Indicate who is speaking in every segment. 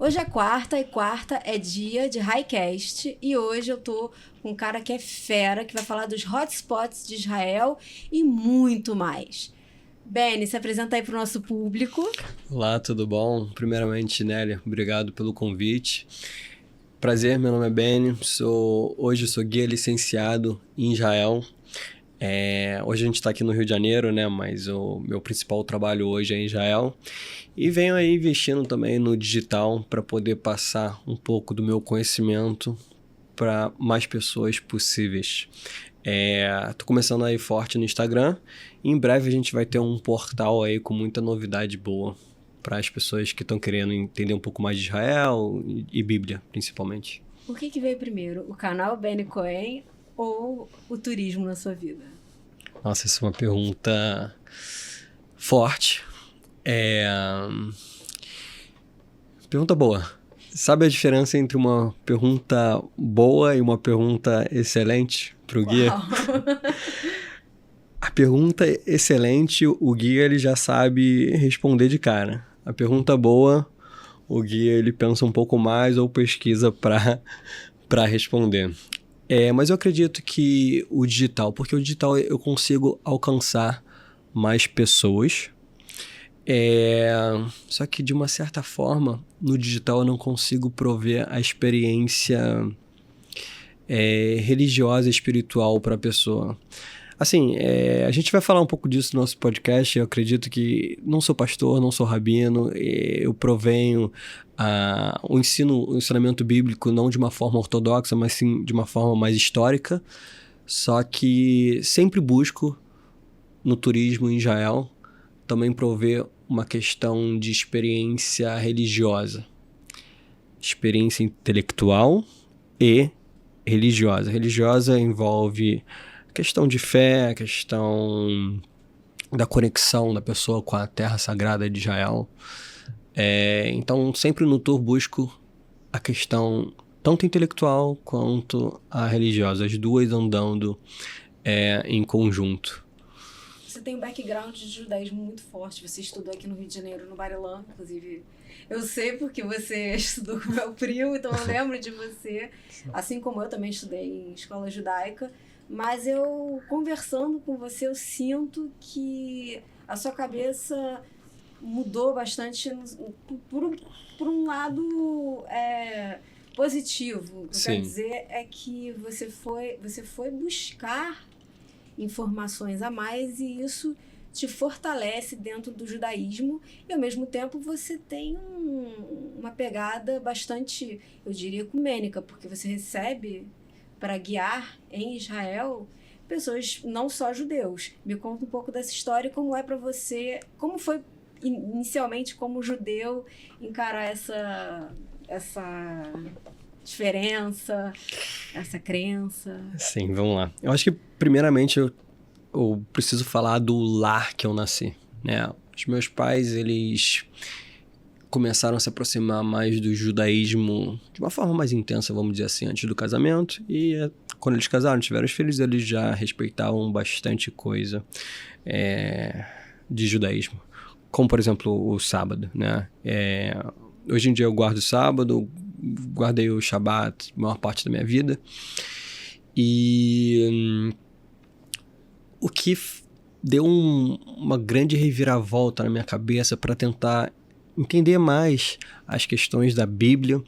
Speaker 1: Hoje é quarta, e quarta é dia de Highcast, e hoje eu tô com um cara que é fera, que vai falar dos hotspots de Israel e muito mais. Benny, se apresenta aí pro nosso público.
Speaker 2: Olá, tudo bom? Primeiramente, Nélia, obrigado pelo convite. Prazer, meu nome é Benny, hoje eu sou guia licenciado em Israel. Hoje a gente está aqui no Rio de Janeiro, né? Mas o meu principal trabalho hoje é em Israel. E venho aí investindo também no digital para poder passar um pouco do meu conhecimento para mais pessoas possíveis. Tô começando aí forte no Instagram. E em breve a gente vai ter um portal aí com muita novidade boa para as pessoas que estão querendo entender um pouco mais de Israel e Bíblia, principalmente.
Speaker 1: O que veio primeiro, o canal Benny Cohen ou o turismo na sua vida?
Speaker 2: Nossa, essa é uma pergunta forte. Pergunta boa. Sabe a diferença entre uma pergunta boa e uma pergunta excelente para o guia? A pergunta excelente, o guia ele já sabe responder de cara. A pergunta boa, o guia ele pensa um pouco mais ou pesquisa para responder. Mas eu acredito que o digital, porque o digital eu consigo alcançar mais pessoas. Só que de uma certa forma, no digital eu não consigo prover a experiência religiosa e espiritual para a pessoa. Assim, a gente vai falar um pouco disso no nosso podcast. Eu acredito que não sou pastor, não sou rabino, eu provenho o ensinamento bíblico não de uma forma ortodoxa, mas sim de uma forma mais histórica. Só que sempre busco no turismo em Israel também prover uma questão de experiência religiosa, experiência intelectual e religiosa. Religiosa envolve questão de fé, questão da conexão da pessoa com a terra sagrada de Israel. Então, sempre no tour busco a questão tanto intelectual quanto a religiosa, as duas andando em conjunto.
Speaker 1: Você tem um background de judaísmo muito forte. Você estudou aqui no Rio de Janeiro, no Bar-Ilan, inclusive. Eu sei porque você estudou com meu primo, então eu lembro de você. Assim como eu também estudei em escola judaica. Mas eu, conversando com você, eu sinto que a sua cabeça mudou bastante por um lado positivo. O que eu quero dizer é que você foi buscar informações a mais e isso te fortalece dentro do judaísmo e, ao mesmo tempo, você tem uma pegada bastante, eu diria, ecumênica, porque você recebe para guiar em Israel pessoas não só judeus. Me conta um pouco dessa história, como é para você, como foi inicialmente como judeu encarar essa diferença, essa crença.
Speaker 2: Sim, vamos lá. Eu acho que primeiramente eu preciso falar do lar que eu nasci, né? Os meus pais, eles começaram a se aproximar mais do judaísmo de uma forma mais intensa, vamos dizer assim, antes do casamento. E quando eles casaram, tiveram os filhos, eles já respeitavam bastante coisa de judaísmo. Como, por exemplo, o sábado, né? Hoje em dia eu guardo o sábado, guardei o Shabat a maior parte da minha vida. E o que deu uma grande reviravolta na minha cabeça para tentar entender mais as questões da Bíblia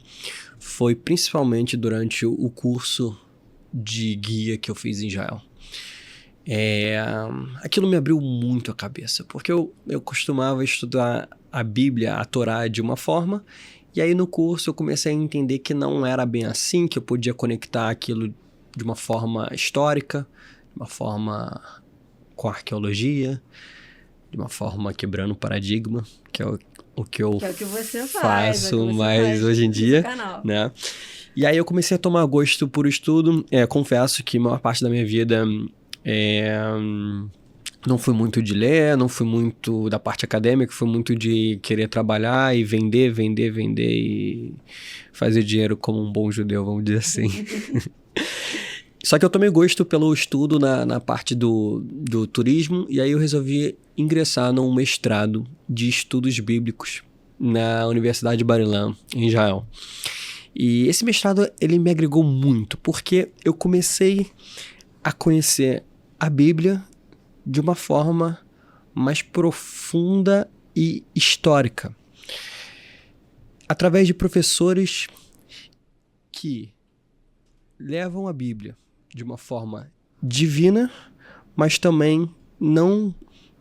Speaker 2: foi principalmente durante o curso de guia que eu fiz em Israel. Aquilo me abriu muito a cabeça, porque eu costumava estudar a Bíblia, a Torá, de uma forma, e aí no curso eu comecei a entender que não era bem assim, que eu podia conectar aquilo de uma forma histórica, de uma forma com arqueologia, de uma forma quebrando o paradigma, que é o que eu faço mais hoje em dia, né? E aí eu comecei a tomar gosto por estudo. Confesso que a maior parte da minha vida não fui muito de ler, não fui muito da parte acadêmica, fui muito de querer trabalhar e vender e fazer dinheiro como um bom judeu, vamos dizer assim. Só que eu tomei gosto pelo estudo na parte do turismo, e aí eu resolvi ingressar num mestrado de estudos bíblicos na Universidade de Bar-Ilan, em Israel. E esse mestrado, ele me agregou muito, porque eu comecei a conhecer a Bíblia de uma forma mais profunda e histórica. Através de professores que levam a Bíblia de uma forma divina, mas também não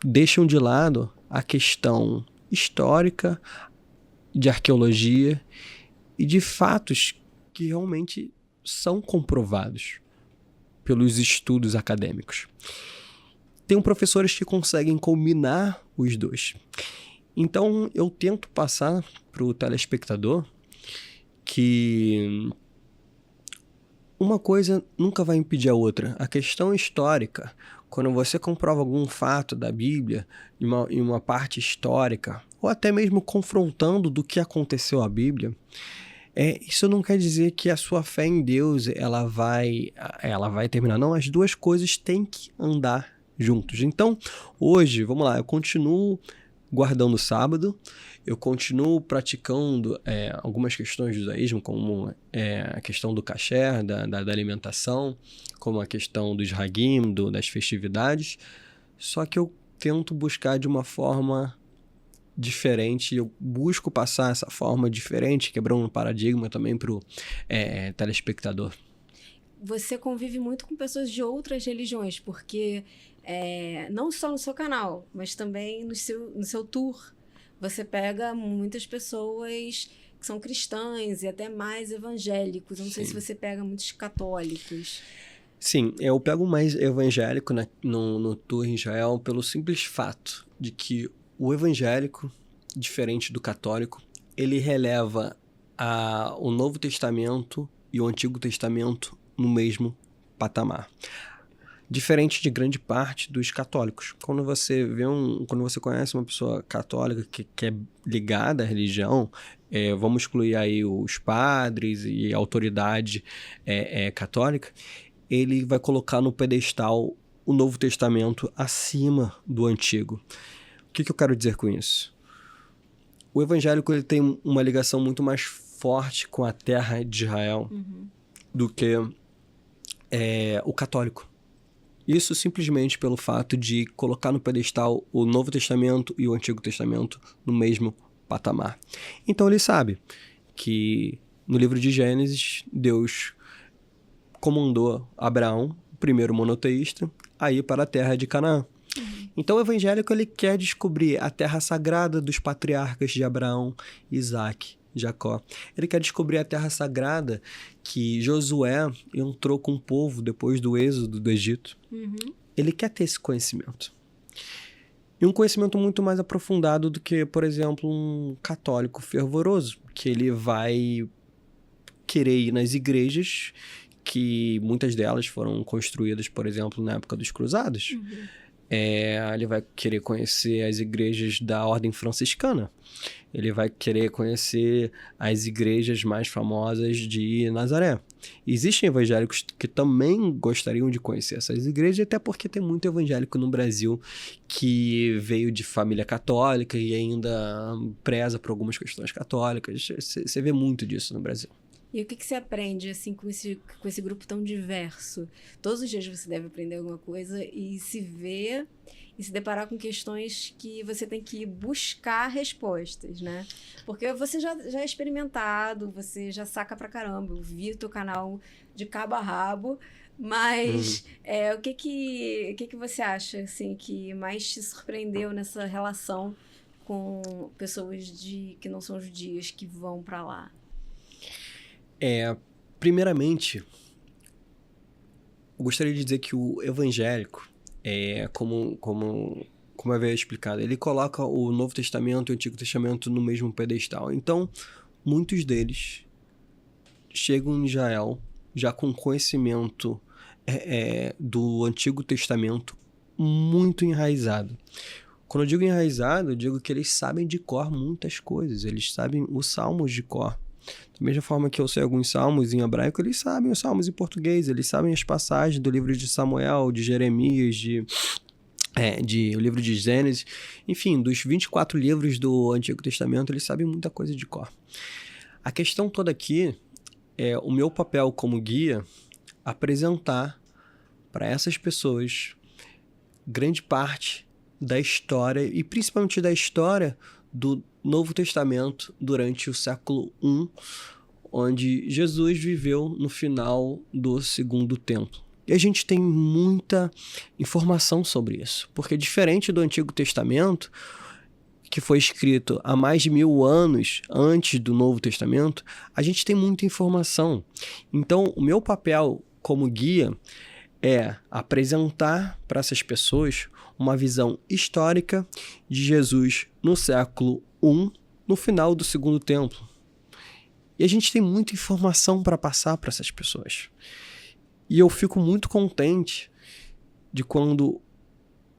Speaker 2: deixam de lado a questão histórica, de arqueologia e de fatos que realmente são comprovados pelos estudos acadêmicos. Tem professores que conseguem combinar os dois. Então, eu tento passar para o telespectador que uma coisa nunca vai impedir a outra. A questão histórica, quando você comprova algum fato da Bíblia em uma parte histórica, ou até mesmo confrontando do que aconteceu à Bíblia, isso não quer dizer que a sua fé em Deus ela vai terminar. Não, as duas coisas têm que andar juntos. Então, hoje, vamos lá, eu continuo guardando o sábado, eu continuo praticando algumas questões do judaísmo, como a questão do kasher, da alimentação, como a questão dos hagim, das festividades, só que eu tento buscar de uma forma diferente, eu busco passar essa forma diferente, quebrando um paradigma também para o telespectador.
Speaker 1: Você convive muito com pessoas de outras religiões, porque não só no seu canal, mas também no seu tour, você pega muitas pessoas que são cristãs e até mais evangélicos. Eu não sei se você pega muitos católicos.
Speaker 2: Sim, eu pego mais evangélico no tour em Israel pelo simples fato de que o evangélico, diferente do católico, ele releva o Novo Testamento e o Antigo Testamento no mesmo patamar. Diferente de grande parte dos católicos. Quando você conhece uma pessoa católica que é ligada à religião, vamos excluir aí os padres e a autoridade católica, ele vai colocar no pedestal o Novo Testamento acima do Antigo. O que eu quero dizer com isso? O evangélico ele tem uma ligação muito mais forte com a terra de Israel do que o católico. Isso simplesmente pelo fato de colocar no pedestal o Novo Testamento e o Antigo Testamento no mesmo patamar. Então ele sabe que no livro de Gênesis, Deus comandou Abraão, o primeiro monoteísta, a ir para a terra de Canaã. Então o evangélico ele quer descobrir a terra sagrada dos patriarcas de Abraão, Isaac, Jacó. Ele quer descobrir a terra sagrada que Josué entrou com o povo depois do êxodo do Egito. Ele quer ter esse conhecimento. E um conhecimento muito mais aprofundado do que, por exemplo, um católico fervoroso, que ele vai querer ir nas igrejas, que muitas delas foram construídas, por exemplo, na época dos cruzados. Ele vai querer conhecer as igrejas da ordem franciscana. Ele vai querer conhecer as igrejas mais famosas de Nazaré. Existem evangélicos que também gostariam de conhecer essas igrejas, até porque tem muito evangélico no Brasil que veio de família católica e ainda preza por algumas questões católicas. Você vê muito disso no Brasil.
Speaker 1: E o que você aprende assim, com esse grupo tão diverso? Todos os dias você deve aprender alguma coisa e se ver e se deparar com questões que você tem que buscar respostas, né? Porque você já é experimentado, você já saca pra caramba. Eu vi o teu canal de cabo a rabo, mas o que você acha assim, que mais te surpreendeu nessa relação com pessoas que não são judias que vão pra lá?
Speaker 2: Primeiramente, eu gostaria de dizer que o evangélico, como eu havia explicado, ele coloca o Novo Testamento e o Antigo Testamento no mesmo pedestal. Então, muitos deles chegam em Israel já com conhecimento do Antigo Testamento muito enraizado. Quando eu digo enraizado, eu digo que eles sabem de cor muitas coisas, eles sabem os salmos de cor. Da mesma forma que eu sei alguns salmos em hebraico, eles sabem os salmos em português, eles sabem as passagens do livro de Samuel, de Jeremias, de O livro de Gênesis, enfim, dos 24 livros do Antigo Testamento, eles sabem muita coisa de cor. A questão toda aqui é o meu papel como guia apresentar para essas pessoas grande parte da história, e principalmente da história do Novo Testamento durante o século I, onde Jesus viveu no final do Segundo Templo. E a gente tem muita informação sobre isso, porque diferente do Antigo Testamento, que foi escrito há mais de 1000 anos antes do Novo Testamento, a gente tem muita informação. Então, o meu papel como guia é apresentar para essas pessoas uma visão histórica de Jesus no século I, no final do Segundo Templo. E a gente tem muita informação para passar para essas pessoas. E eu fico muito contente de quando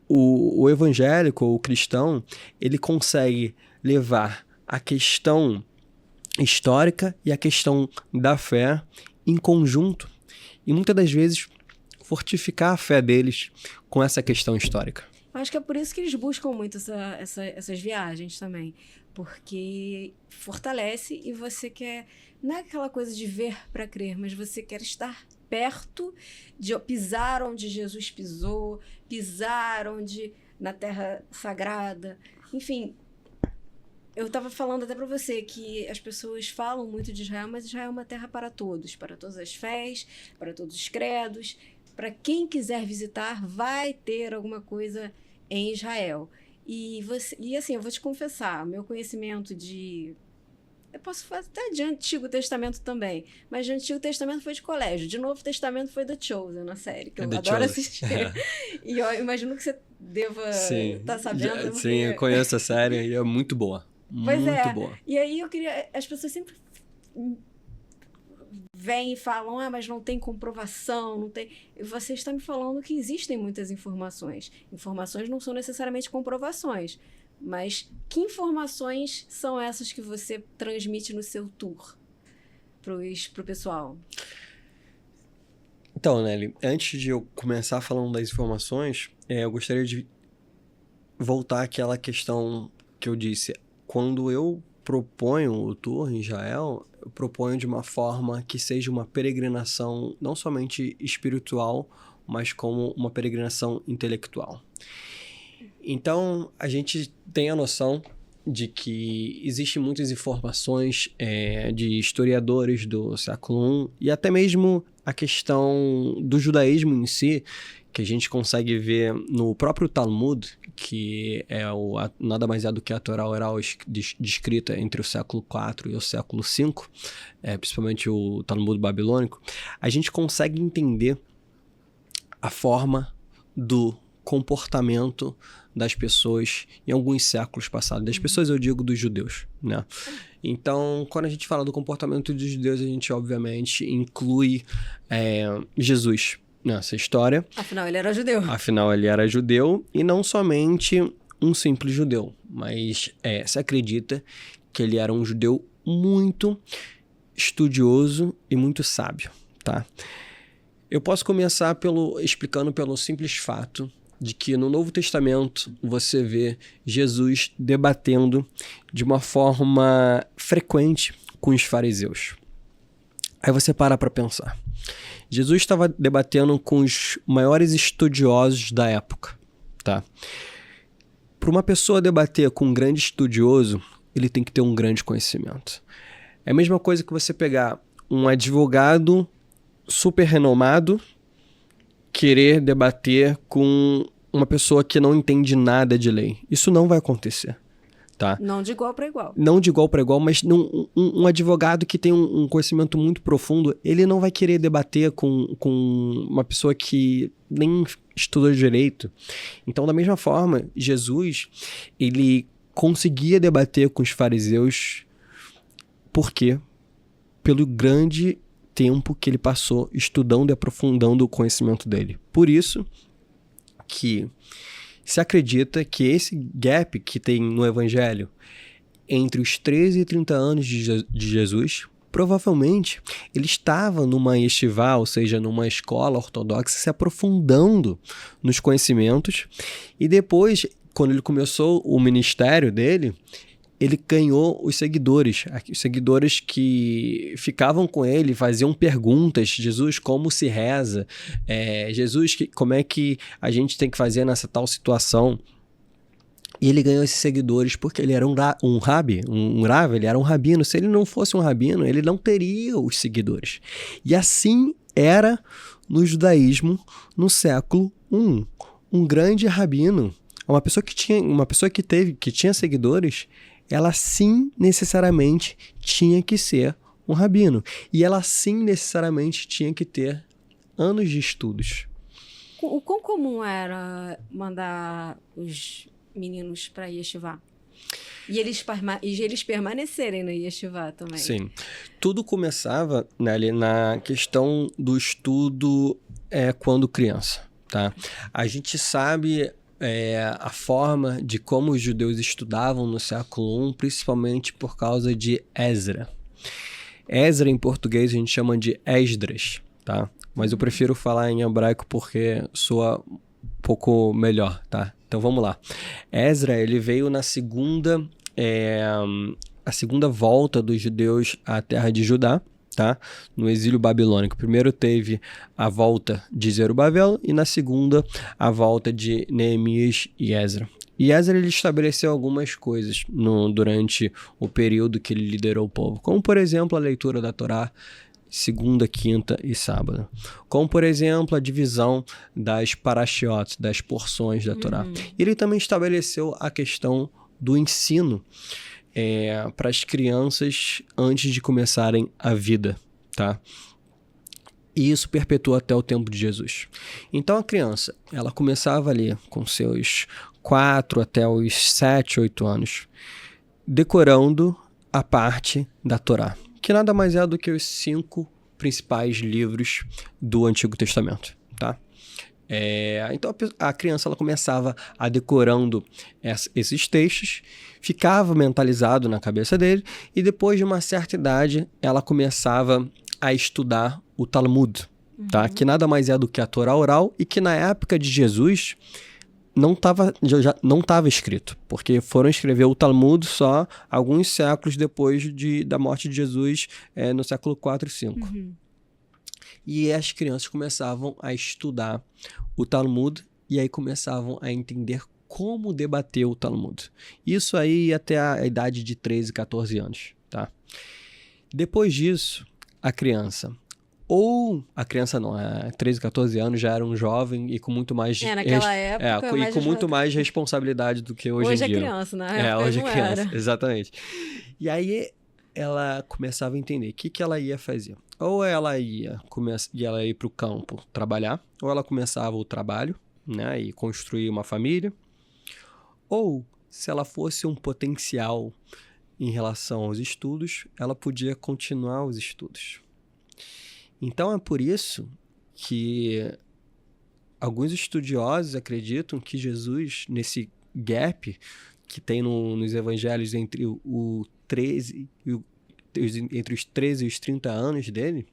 Speaker 2: o evangélico ou o cristão, ele consegue levar a questão histórica e a questão da fé em conjunto. E muitas das vezes fortificar a fé deles com essa questão histórica.
Speaker 1: Acho que é por isso que eles buscam muito essas viagens também. Porque fortalece e você quer... Não é aquela coisa de ver para crer, mas você quer estar perto de pisar onde Jesus pisou, pisar na terra sagrada. Enfim, eu estava falando até para você que as pessoas falam muito de Israel, mas Israel é uma terra para todos, para todas as fés, para todos os credos. Para quem quiser visitar, vai ter alguma coisa em Israel. E assim, eu vou te confessar, meu conhecimento eu posso falar até de Antigo Testamento também, mas de Antigo Testamento foi de colégio, de Novo Testamento foi The Chosen, na série, que eu adoro assistir. E eu imagino que você deva estar sabendo. Porque...
Speaker 2: Sim, eu conheço a série e é muito boa.
Speaker 1: Pois
Speaker 2: muito boa.
Speaker 1: E aí eu queria... As pessoas sempre vêm e falam, mas não tem comprovação, não tem... Você está me falando que existem muitas informações. Informações não são necessariamente comprovações. Mas que informações são essas que você transmite no seu tour pro pessoal?
Speaker 2: Então, Nelly, antes de eu começar falando das informações, eu gostaria de voltar àquela questão que eu disse. Quando eu proponho o tour em Israel, eu proponho de uma forma que seja uma peregrinação não somente espiritual, mas como uma peregrinação intelectual. Então, a gente tem a noção de que existem muitas informações de historiadores do século I e até mesmo a questão do judaísmo em si, que a gente consegue ver no próprio Talmud, que é nada mais é do que a Torá oral descrita entre o século IV e o século V, principalmente o Talmud babilônico. A gente consegue entender a forma do comportamento das pessoas em alguns séculos passados. Das pessoas, eu digo dos judeus, né? Então, quando a gente fala do comportamento dos judeus, a gente, obviamente, inclui Jesus nessa história.
Speaker 1: Afinal, ele era judeu.
Speaker 2: Afinal, ele era judeu, e não somente um simples judeu, mas se acredita que ele era um judeu muito estudioso e muito sábio, tá? Eu posso começar explicando pelo simples fato de que no Novo Testamento você vê Jesus debatendo de uma forma frequente com os fariseus. Aí você para pensar. Jesus estava debatendo com os maiores estudiosos da época, tá? Para uma pessoa debater com um grande estudioso, ele tem que ter um grande conhecimento. É a mesma coisa que você pegar um advogado super renomado, querer debater com uma pessoa que não entende nada de lei. Isso não vai acontecer, tá?
Speaker 1: Não de igual para igual.
Speaker 2: Não de igual para igual, mas um advogado que tem um conhecimento muito profundo, ele não vai querer debater com uma pessoa que nem estudou direito. Então, da mesma forma, Jesus, ele conseguia debater com os fariseus. Por quê? Pelo grande tempo que ele passou estudando e aprofundando o conhecimento dele. Por isso que se acredita que esse gap que tem no Evangelho entre os 13 e 30 anos de Jesus provavelmente ele estava numa yeshivá, ou seja, numa escola ortodoxa, se aprofundando nos conhecimentos, e depois, quando ele começou o ministério dele, ele ganhou os seguidores que ficavam com ele, faziam perguntas: Jesus, como se reza? Jesus, como é que a gente tem que fazer nessa tal situação? E ele ganhou esses seguidores porque ele era um rabi, um rav, ele era um rabino. Se ele não fosse um rabino, ele não teria os seguidores. E assim era no judaísmo no século I. Um grande rabino, uma pessoa que tinha seguidores, ela sim necessariamente tinha que ser um rabino. E ela sim necessariamente tinha que ter anos de estudos.
Speaker 1: O quão comum era mandar os meninos para yeshivá? E eles permanecerem no yeshivá também?
Speaker 2: Sim. Tudo começava, Nelly, na questão do estudo quando criança, tá? A gente sabe a forma de como os judeus estudavam no século I, principalmente por causa de Ezra. Ezra, em português, a gente chama de Esdras, tá? Mas eu prefiro falar em hebraico porque soa um pouco melhor, tá? Então vamos lá. Ezra, ele veio na segunda volta dos judeus à terra de Judá, tá? No exílio babilônico. Primeiro teve a volta de Zerubabel e na segunda a volta de Neemias e Ezra. E Ezra ele estabeleceu algumas coisas durante o período que ele liderou o povo, como por exemplo a leitura da Torá segunda, quinta e sábado. Como por exemplo a divisão das parashiot, das porções da Torá. Ele também estabeleceu a questão do ensino para as crianças antes de começarem a vida, tá? E isso perpetuou até o tempo de Jesus. Então a criança, ela começava ali com seus 4 até os 7, 8 anos, decorando a parte da Torá, que nada mais é do que os 5 principais livros do Antigo Testamento, tá? Então a criança ela começava a decorando esses textos, ficava mentalizado na cabeça dele, e depois de uma certa idade ela começava a estudar o Talmud, tá? Que nada mais é do que a Torá oral, e que na época de Jesus já não estava escrito, porque foram escrever o Talmud só alguns séculos depois da morte de Jesus, no século 4 e 5. E as crianças começavam a estudar o Talmud e aí começavam a entender como debater o Talmud. Isso aí até a idade de 13, 14 anos, tá? Depois disso, a criança não, 13, 14 anos já era um jovem e com muito mais...
Speaker 1: naquela época...
Speaker 2: e com muito mais responsabilidade do que hoje em dia.
Speaker 1: Hoje é criança, né?
Speaker 2: Hoje é criança, exatamente. E aí ela começava a entender o que ela ia fazer. Ou ela ia para o campo trabalhar, ou ela começava o trabalho, né, e construir uma família, ou se ela fosse um potencial em relação aos estudos, ela podia continuar os estudos. Então é por isso que alguns estudiosos acreditam que Jesus, nesse gap que tem nos evangelhos entre entre os 13 e os 30 anos dele,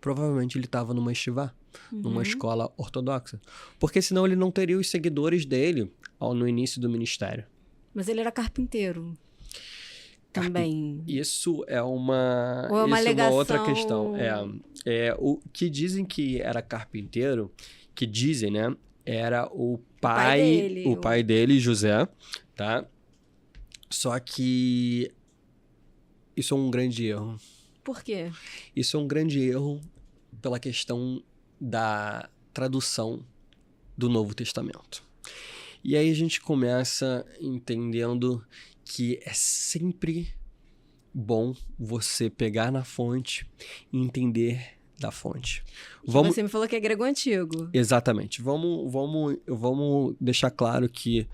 Speaker 2: provavelmente ele estava numa yeshivá, numa escola ortodoxa. Porque senão ele não teria os seguidores dele no início do ministério.
Speaker 1: Mas ele era carpinteiro também.
Speaker 2: Isso é uma
Speaker 1: alegação...
Speaker 2: outra questão. O que dizem que era carpinteiro, que dizem, né, era o pai dele, José, tá? Só que isso é um grande erro.
Speaker 1: Por quê?
Speaker 2: Isso é um grande erro pela questão da tradução do Novo Testamento. E aí a gente começa entendendo que é sempre bom você pegar na fonte e entender da fonte.
Speaker 1: Você me falou que é grego antigo.
Speaker 2: Exatamente. Vamos deixar claro que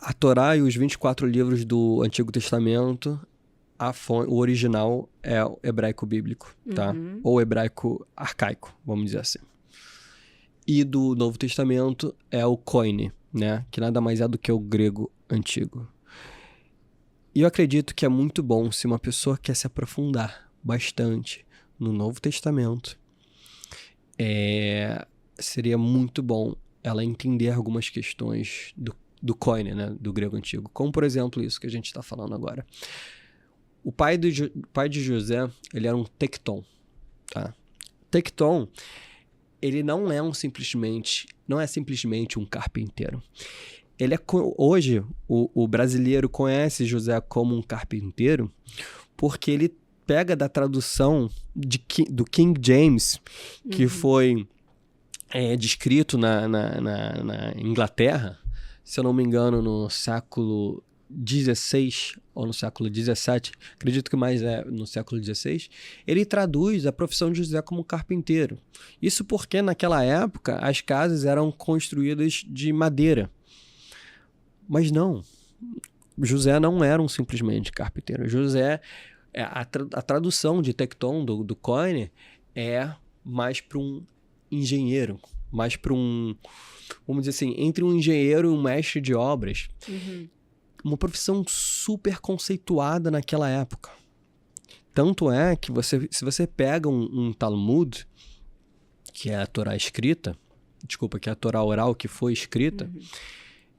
Speaker 2: a Torá e os 24 livros do Antigo Testamento, o original é o hebraico bíblico, tá? Ou hebraico arcaico, vamos dizer assim. E do Novo Testamento é o Koine, né? Que nada mais é do que o grego antigo. E eu acredito que é muito bom se uma pessoa quer se aprofundar bastante no Novo Testamento. Seria muito bom ela entender algumas questões do koine, né, do grego antigo. Como, por exemplo, isso que a gente está falando agora. O pai de José, ele era um tecton, tá? Tecton, ele não é simplesmente um carpinteiro. Hoje, o brasileiro conhece José como um carpinteiro porque ele pega da tradução do King James, que foi descrito na Inglaterra, se eu não me engano, no século XVI ou no século XVII, acredito que mais é no século XVI, ele traduz a profissão de José como carpinteiro. Isso porque naquela época as casas eram construídas de madeira. Mas não, José não era simplesmente carpinteiro. José, a tradução de tecton do koine é mais para um engenheiro, mais para vamos dizer assim, entre um engenheiro e um mestre de obras. Uma profissão super conceituada naquela época. Tanto é que se você pega um Talmud, que é a Torá escrita, que é a Torá oral que foi escrita,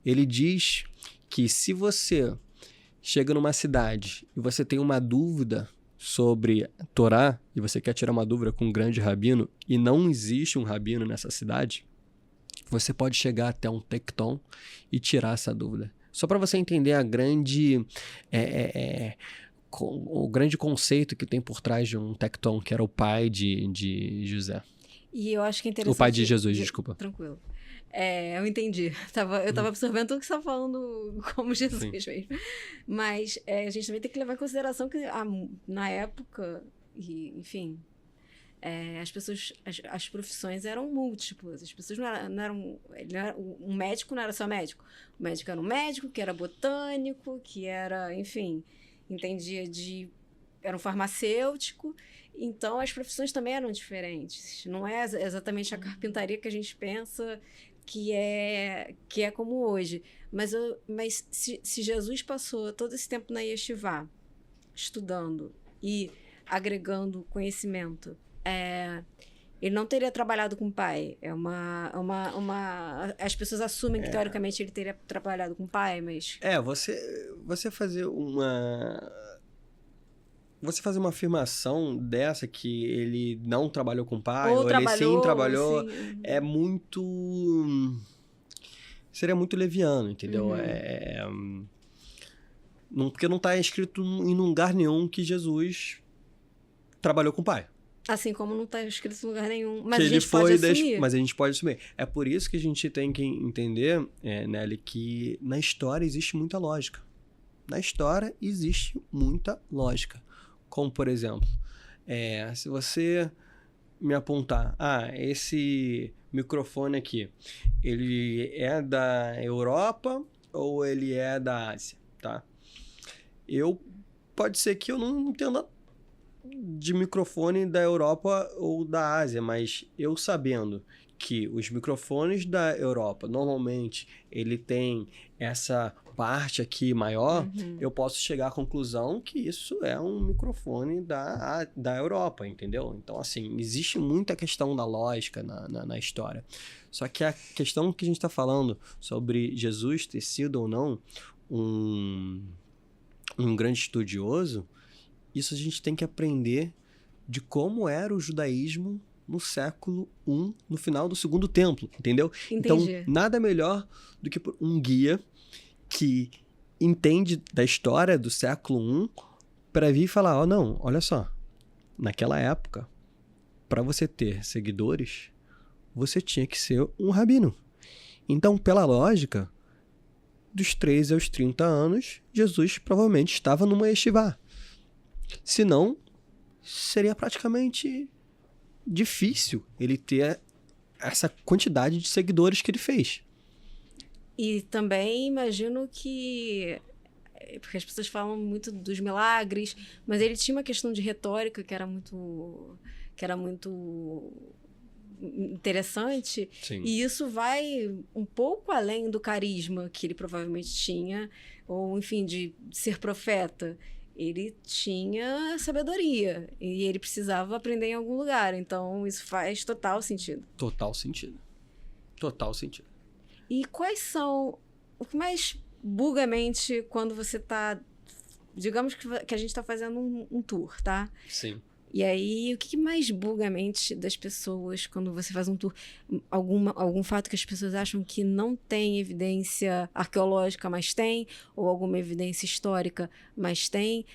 Speaker 2: ele diz que se você chega numa cidade e você tem uma dúvida sobre Torá, e você quer tirar uma dúvida com um grande rabino, e não existe um rabino nessa cidade, você pode chegar até um tecton e tirar essa dúvida. Só para você entender o grande conceito que tem por trás de um tecton, que era o pai de José.
Speaker 1: E eu acho que é interessante...
Speaker 2: O pai de Jesus, desculpa.
Speaker 1: Tranquilo. Eu entendi. Eu tava absorvendo tudo que você estava falando como Jesus mesmo. Mas a gente também tem que levar em consideração que na época, enfim, as profissões eram múltiplas. As pessoas não eram... Um médico não era só médico. O médico era um médico, que era botânico, que era, enfim, era um farmacêutico. Então, as profissões também eram diferentes. Não é exatamente a carpintaria que a gente pensa que é como hoje. Mas se Jesus passou todo esse tempo na Yeshivá, estudando e agregando conhecimento, ele não teria trabalhado com o pai. As pessoas assumem que, teoricamente, ele teria trabalhado com o pai, mas...
Speaker 2: Você fazer uma afirmação dessa que ele não trabalhou com o pai, ou ele sim trabalhou,
Speaker 1: sim.
Speaker 2: Seria muito leviano, entendeu? Porque não está escrito em lugar nenhum que Jesus trabalhou com o pai.
Speaker 1: Assim como não está escrito em lugar nenhum. Mas a gente pode assumir.
Speaker 2: Mas a gente pode assumir. É por isso que a gente tem que entender, Nelly, que na história existe muita lógica. Na história existe muita lógica. Como, por exemplo, se você me apontar, esse microfone aqui, ele é da Europa ou ele é da Ásia, tá? Pode ser que eu não entenda de microfone da Europa ou da Ásia, mas eu sabendo que os microfones da Europa, normalmente, ele tem essa parte aqui maior, eu posso chegar à conclusão que isso é um microfone da Europa, entendeu? Então, assim, existe muita questão da lógica na história. Só que a questão que a gente está falando sobre Jesus ter sido ou não um grande estudioso, isso a gente tem que aprender de como era o judaísmo no século I, no final do Segundo Templo, entendeu?
Speaker 1: Entendi.
Speaker 2: Então, nada melhor do que um guia que entende da história do século I para vir e falar, não, olha só, naquela época, para você ter seguidores, você tinha que ser um rabino. Então, pela lógica, dos 13 aos 30 anos, Jesus provavelmente estava numa yeshivá. Senão, seria praticamente difícil ele ter essa quantidade de seguidores que ele fez.
Speaker 1: E também imagino que... Porque as pessoas falam muito dos milagres, mas ele tinha uma questão de retórica que era muito interessante.
Speaker 2: Sim.
Speaker 1: E isso vai um pouco além do carisma que ele provavelmente tinha, ou, enfim, de ser profeta. Ele tinha sabedoria e ele precisava aprender em algum lugar. Então, isso faz total sentido.
Speaker 2: Total sentido. Total sentido.
Speaker 1: E quais são... O que mais buga a mente quando você está... Digamos que a gente está fazendo um tour, tá?
Speaker 2: Sim.
Speaker 1: E aí, o que mais buga a mente das pessoas quando você faz um tour? Algum fato que as pessoas acham que não tem evidência arqueológica, mas tem? Ou alguma evidência histórica, mas tem?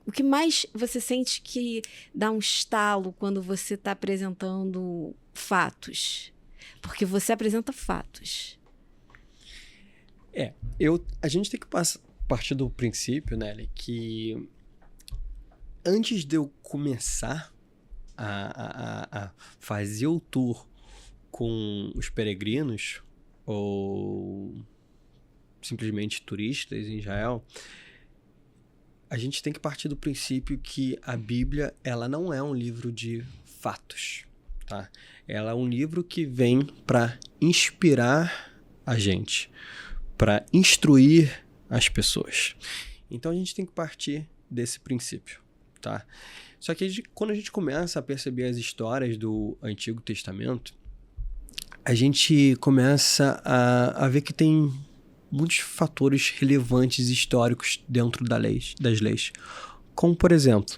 Speaker 1: O que mais você sente que dá um estalo quando você está apresentando fatos? Porque você apresenta fatos.
Speaker 2: A gente tem que partir do princípio, Nelly, que antes de eu começar a fazer o tour com os peregrinos ou simplesmente turistas em Israel, a gente tem que partir do princípio que a Bíblia, ela não é um livro de fatos, tá? Ela é um livro que vem para inspirar a gente, para instruir as pessoas. Então a gente tem que partir desse princípio, tá? Só que quando a gente começa a perceber as histórias do Antigo Testamento, a gente começa a ver que tem muitos fatores relevantes históricos dentro das leis. Como, por exemplo,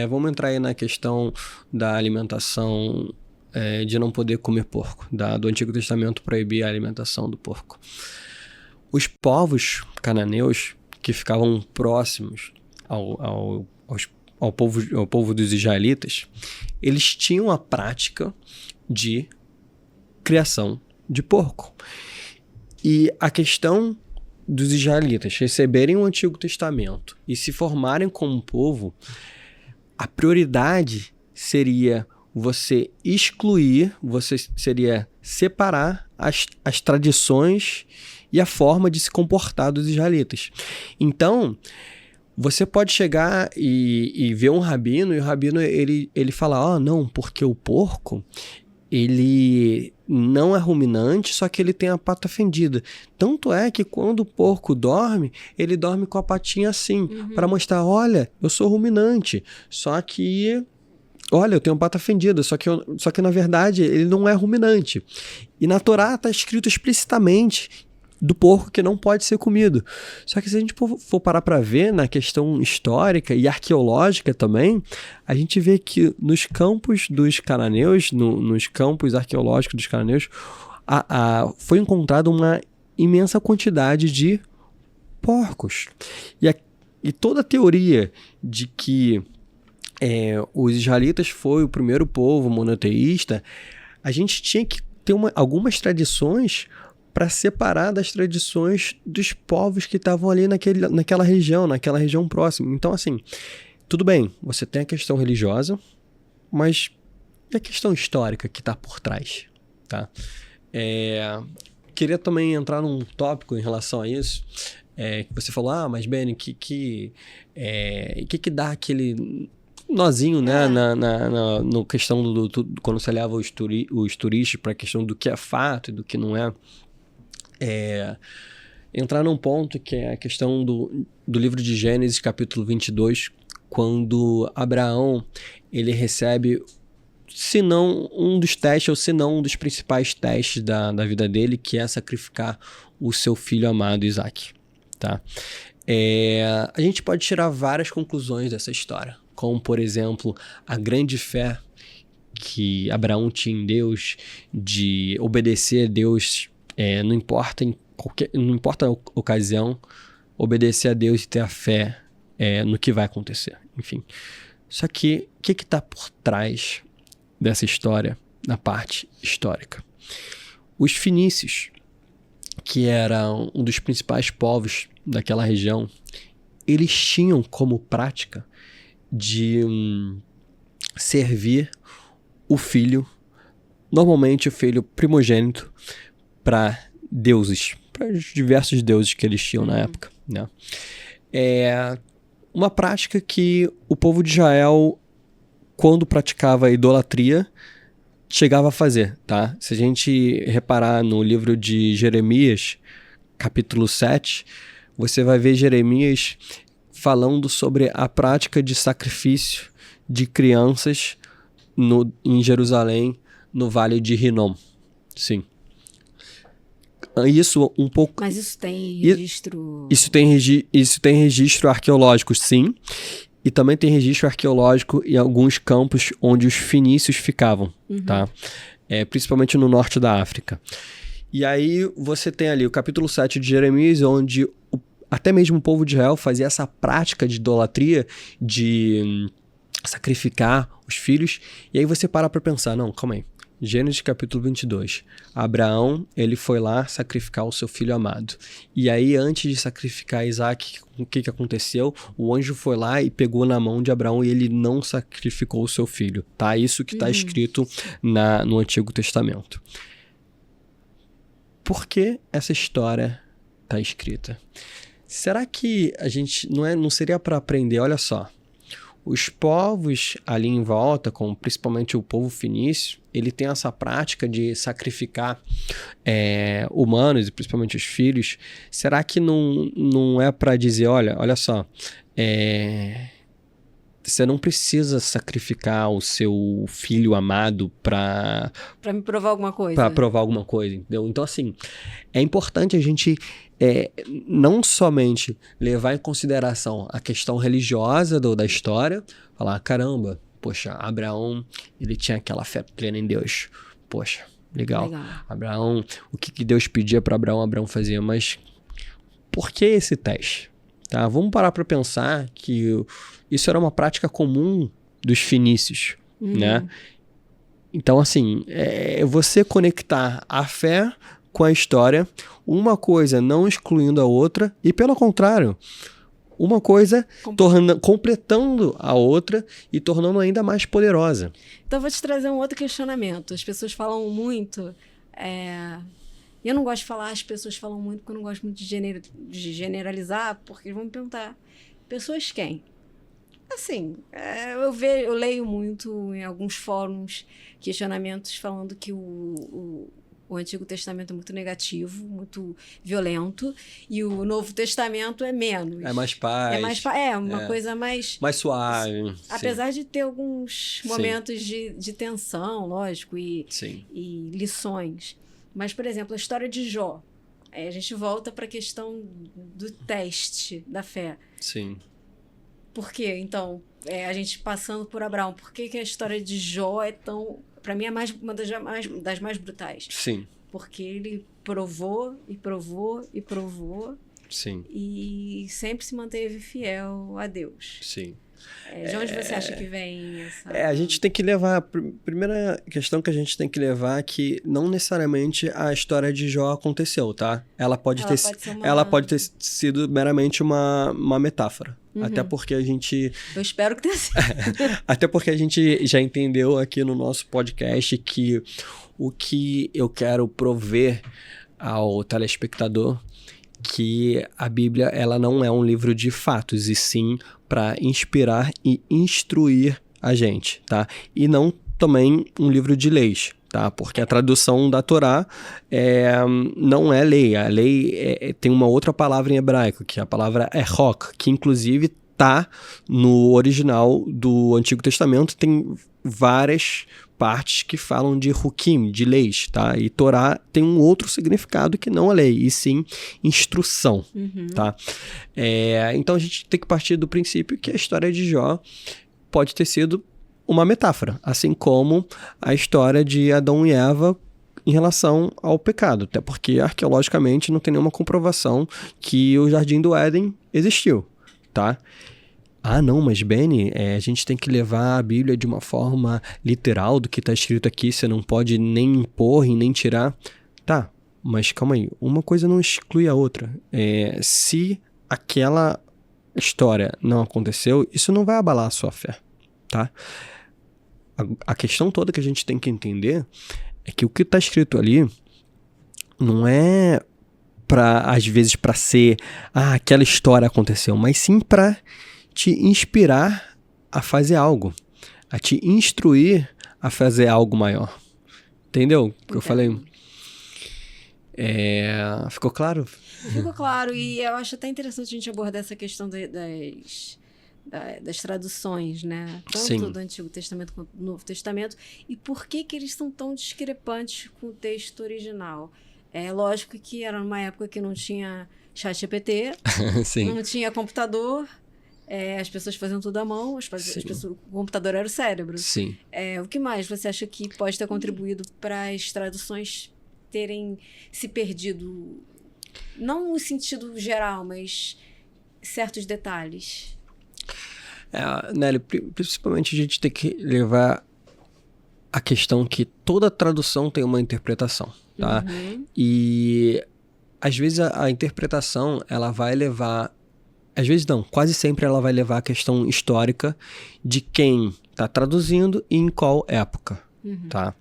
Speaker 2: vamos entrar aí na questão da alimentação, de não poder comer porco, do Antigo Testamento proibir a alimentação do porco. Os povos cananeus que ficavam próximos ao povo dos israelitas, eles tinham a prática de criação de porco. E a questão dos israelitas receberem o Antigo Testamento e se formarem como povo, a prioridade seria você seria separar as tradições e a forma de se comportar dos israelitas. Então, você pode chegar e ver um rabino, e o rabino ele fala, não, porque o porco, ele não é ruminante, só que ele tem a pata fendida. Tanto é que quando o porco dorme, ele dorme com a patinha assim, para mostrar, olha, eu sou ruminante, só que, olha, eu tenho pata fendida, só que na verdade ele não é ruminante. E na Torá está escrito explicitamente do porco que não pode ser comido. Só que se a gente for parar para ver na questão histórica e arqueológica também, a gente vê que nos campos dos cananeus, nos campos arqueológicos dos cananeus, foi encontrada uma imensa quantidade de porcos. E toda a teoria de que os israelitas foi o primeiro povo monoteísta, a gente tinha que ter algumas tradições para separar das tradições dos povos que estavam ali naquela região próxima. Então, assim, tudo bem, você tem a questão religiosa, mas e a questão histórica que está por trás, tá? Queria também entrar num tópico em relação a isso, que você falou, mas Benny, que dá aquele nozinho, né, na questão quando você leva os turistas para a questão do que é fato e do que não é. Entrar num ponto que é a questão do livro de Gênesis, capítulo 22, quando Abraão, ele recebe, se não um dos testes, ou se não um dos principais testes da vida dele, que é sacrificar o seu filho amado Isaac, tá? A gente pode tirar várias conclusões dessa história, como, por exemplo, a grande fé que Abraão tinha em Deus, de obedecer a Deus, não importa a ocasião, obedecer a Deus e ter a fé no que vai acontecer, enfim. Só que o que está por trás dessa história, na parte histórica? Os fenícios, que eram um dos principais povos daquela região, eles tinham como prática de servir o filho, normalmente o filho primogênito, para deuses, para os diversos deuses que eles tinham na época, né? Uma prática que o povo de Israel, quando praticava a idolatria, chegava a fazer, tá? Se a gente reparar no livro de Jeremias, capítulo 7, você vai ver Jeremias falando sobre a prática de sacrifício de crianças em Jerusalém, no Vale de Rinom. Sim. Isso um pouco...
Speaker 1: Mas isso tem registro...
Speaker 2: Isso tem registro arqueológico, sim. E também tem registro arqueológico em alguns campos onde os fenícios ficavam, tá? Principalmente no norte da África. E aí você tem ali o capítulo 7 de Jeremias, onde até mesmo o povo de Israel fazia essa prática de idolatria, de sacrificar os filhos. E aí você para pensar, não, calma aí. Gênesis capítulo 22. Abraão, ele foi lá sacrificar o seu filho amado. E aí, antes de sacrificar Isaac, o que aconteceu? O anjo foi lá e pegou na mão de Abraão e ele não sacrificou o seu filho. Tá? Isso que está escrito no Antigo Testamento. Por que essa história está escrita? Será que a gente não seria para aprender? Olha só. Os povos ali em volta, como principalmente o povo fenício, ele tem essa prática de sacrificar humanos, e principalmente os filhos. Será que não é para dizer, olha só, você não precisa sacrificar o seu filho amado para
Speaker 1: me provar alguma coisa.
Speaker 2: Para provar alguma coisa, entendeu? Então, assim, é importante a gente não somente levar em consideração a questão religiosa da história, falar, caramba, poxa, Abraão, ele tinha aquela fé plena em Deus. Poxa, legal. Abraão, o que Deus pedia para Abraão fazia, mas por que esse teste? Tá? Vamos parar para pensar que isso era uma prática comum dos fenícios, né? Então, assim, você conectar a fé com a história, uma coisa não excluindo a outra, e pelo contrário, uma coisa completando a outra e tornando ainda mais poderosa.
Speaker 1: Então, eu vou te trazer um outro questionamento. As pessoas falam muito... Eu não gosto de falar, as pessoas falam muito, porque eu não gosto muito de generalizar, porque vão me perguntar, pessoas quem? Assim, eu leio muito em alguns fóruns questionamentos falando que o Antigo Testamento é muito negativo, muito violento, e o Novo Testamento é menos.
Speaker 2: É mais paz.
Speaker 1: Uma coisa mais...
Speaker 2: mais suave.
Speaker 1: Apesar de ter alguns momentos de tensão, lógico, e lições. Mas, por exemplo, a história de Jó. A gente volta para a questão do teste da fé.
Speaker 2: Sim.
Speaker 1: Por quê? Então, a gente passando por Abraão, por que a história de Jó é tão... Para mim, é uma das mais brutais.
Speaker 2: Sim.
Speaker 1: Porque ele provou e provou e provou.
Speaker 2: Sim.
Speaker 1: E sempre se manteve fiel a Deus.
Speaker 2: Sim.
Speaker 1: De onde você acha que vem essa...
Speaker 2: A gente tem que levar... A primeira questão que a gente tem que levar é que não necessariamente a história de Jó aconteceu, tá? Ela pode ter sido meramente uma metáfora. Até porque a gente...
Speaker 1: Eu espero que tenha sido.
Speaker 2: Até porque a gente já entendeu aqui no nosso podcast que o que eu quero prover ao telespectador que a Bíblia ela não é um livro de fatos, e sim para inspirar e instruir a gente, tá? E não também um livro de leis, tá? Porque a tradução da Torá não é lei. A lei tem uma outra palavra em hebraico, que é a palavra erok, que inclusive tá no original do Antigo Testamento, tem várias partes que falam de hukim, de leis, tá? E Torá tem um outro significado que não a lei, e sim instrução, tá? Então a gente tem que partir do princípio que a história de Jó pode ter sido uma metáfora, assim como a história de Adão e Eva em relação ao pecado, até porque arqueologicamente não tem nenhuma comprovação que o Jardim do Éden existiu, tá? Ah, não, mas Benny, a gente tem que levar a Bíblia de uma forma literal do que está escrito aqui, você não pode nem impor e nem tirar. Tá, mas calma aí, uma coisa não exclui a outra. Se aquela história não aconteceu, isso não vai abalar a sua fé, tá? A questão toda que a gente tem que entender é que o que está escrito ali não é às vezes para ser aquela história aconteceu, mas sim para te inspirar a fazer algo, a te instruir a fazer algo maior, Entendeu o que eu
Speaker 1: Entendo.
Speaker 2: falei? Ficou claro?
Speaker 1: Ficou claro, e eu acho até interessante a gente abordar essa questão das traduções, né? Tanto
Speaker 2: Sim.
Speaker 1: do Antigo Testamento quanto do Novo Testamento, e por que eles são tão discrepantes com o texto original. É lógico que era numa época que não tinha ChatGPT,
Speaker 2: Sim.
Speaker 1: não tinha computador, as pessoas faziam tudo à mão, o computador era o cérebro.
Speaker 2: Sim.
Speaker 1: O que mais você acha que pode ter contribuído para as traduções terem se perdido? Não no sentido geral, mas certos detalhes.
Speaker 2: Nelly, principalmente a gente tem que levar a questão que toda tradução tem uma interpretação, tá?
Speaker 1: Uhum.
Speaker 2: E às vezes a interpretação, ela vai levar... Às vezes não, quase sempre ela vai levar a questão histórica de quem está traduzindo e em qual época, tá?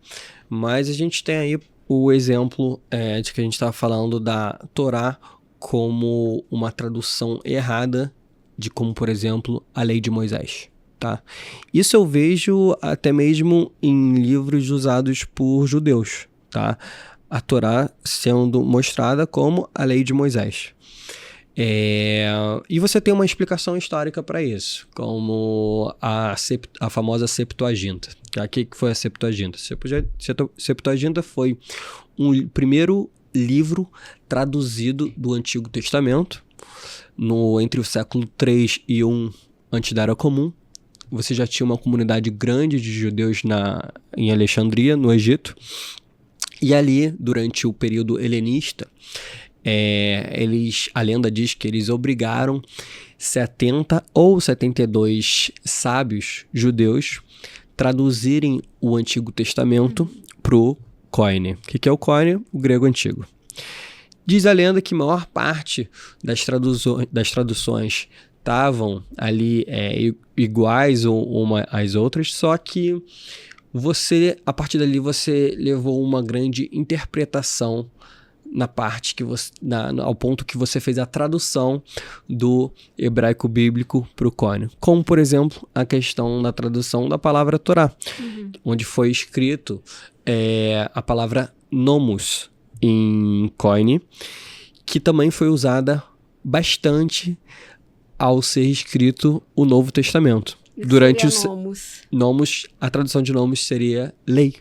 Speaker 2: Mas a gente tem aí o exemplo de que a gente estava falando da Torá como uma tradução errada de como, por exemplo, a Lei de Moisés, tá? Isso eu vejo até mesmo em livros usados por judeus, tá? A Torá sendo mostrada como a Lei de Moisés. E você tem uma explicação histórica para isso, como a famosa Septuaginta. O que foi a Septuaginta? Septuaginta foi o primeiro livro traduzido do Antigo Testamento, entre o século 3 e 1 antes da Era Comum. Você já tinha uma comunidade grande de judeus em Alexandria, no Egito. E ali, durante o período helenista, a lenda diz que eles obrigaram 70 ou 72 sábios judeus traduzirem o Antigo Testamento para o Koine. O que é o Koine? O grego antigo. Diz a lenda que a maior parte das traduções estavam ali iguais uma às outras, só que a partir dali, você levou uma grande interpretação na parte que ao ponto que você fez a tradução do hebraico bíblico para o Koine. Como, por exemplo, a questão da tradução da palavra Torá, onde foi escrito a palavra nomos em Koine, que também foi usada bastante ao ser escrito o Novo Testamento. Durante nomos, a tradução de nomos seria lei.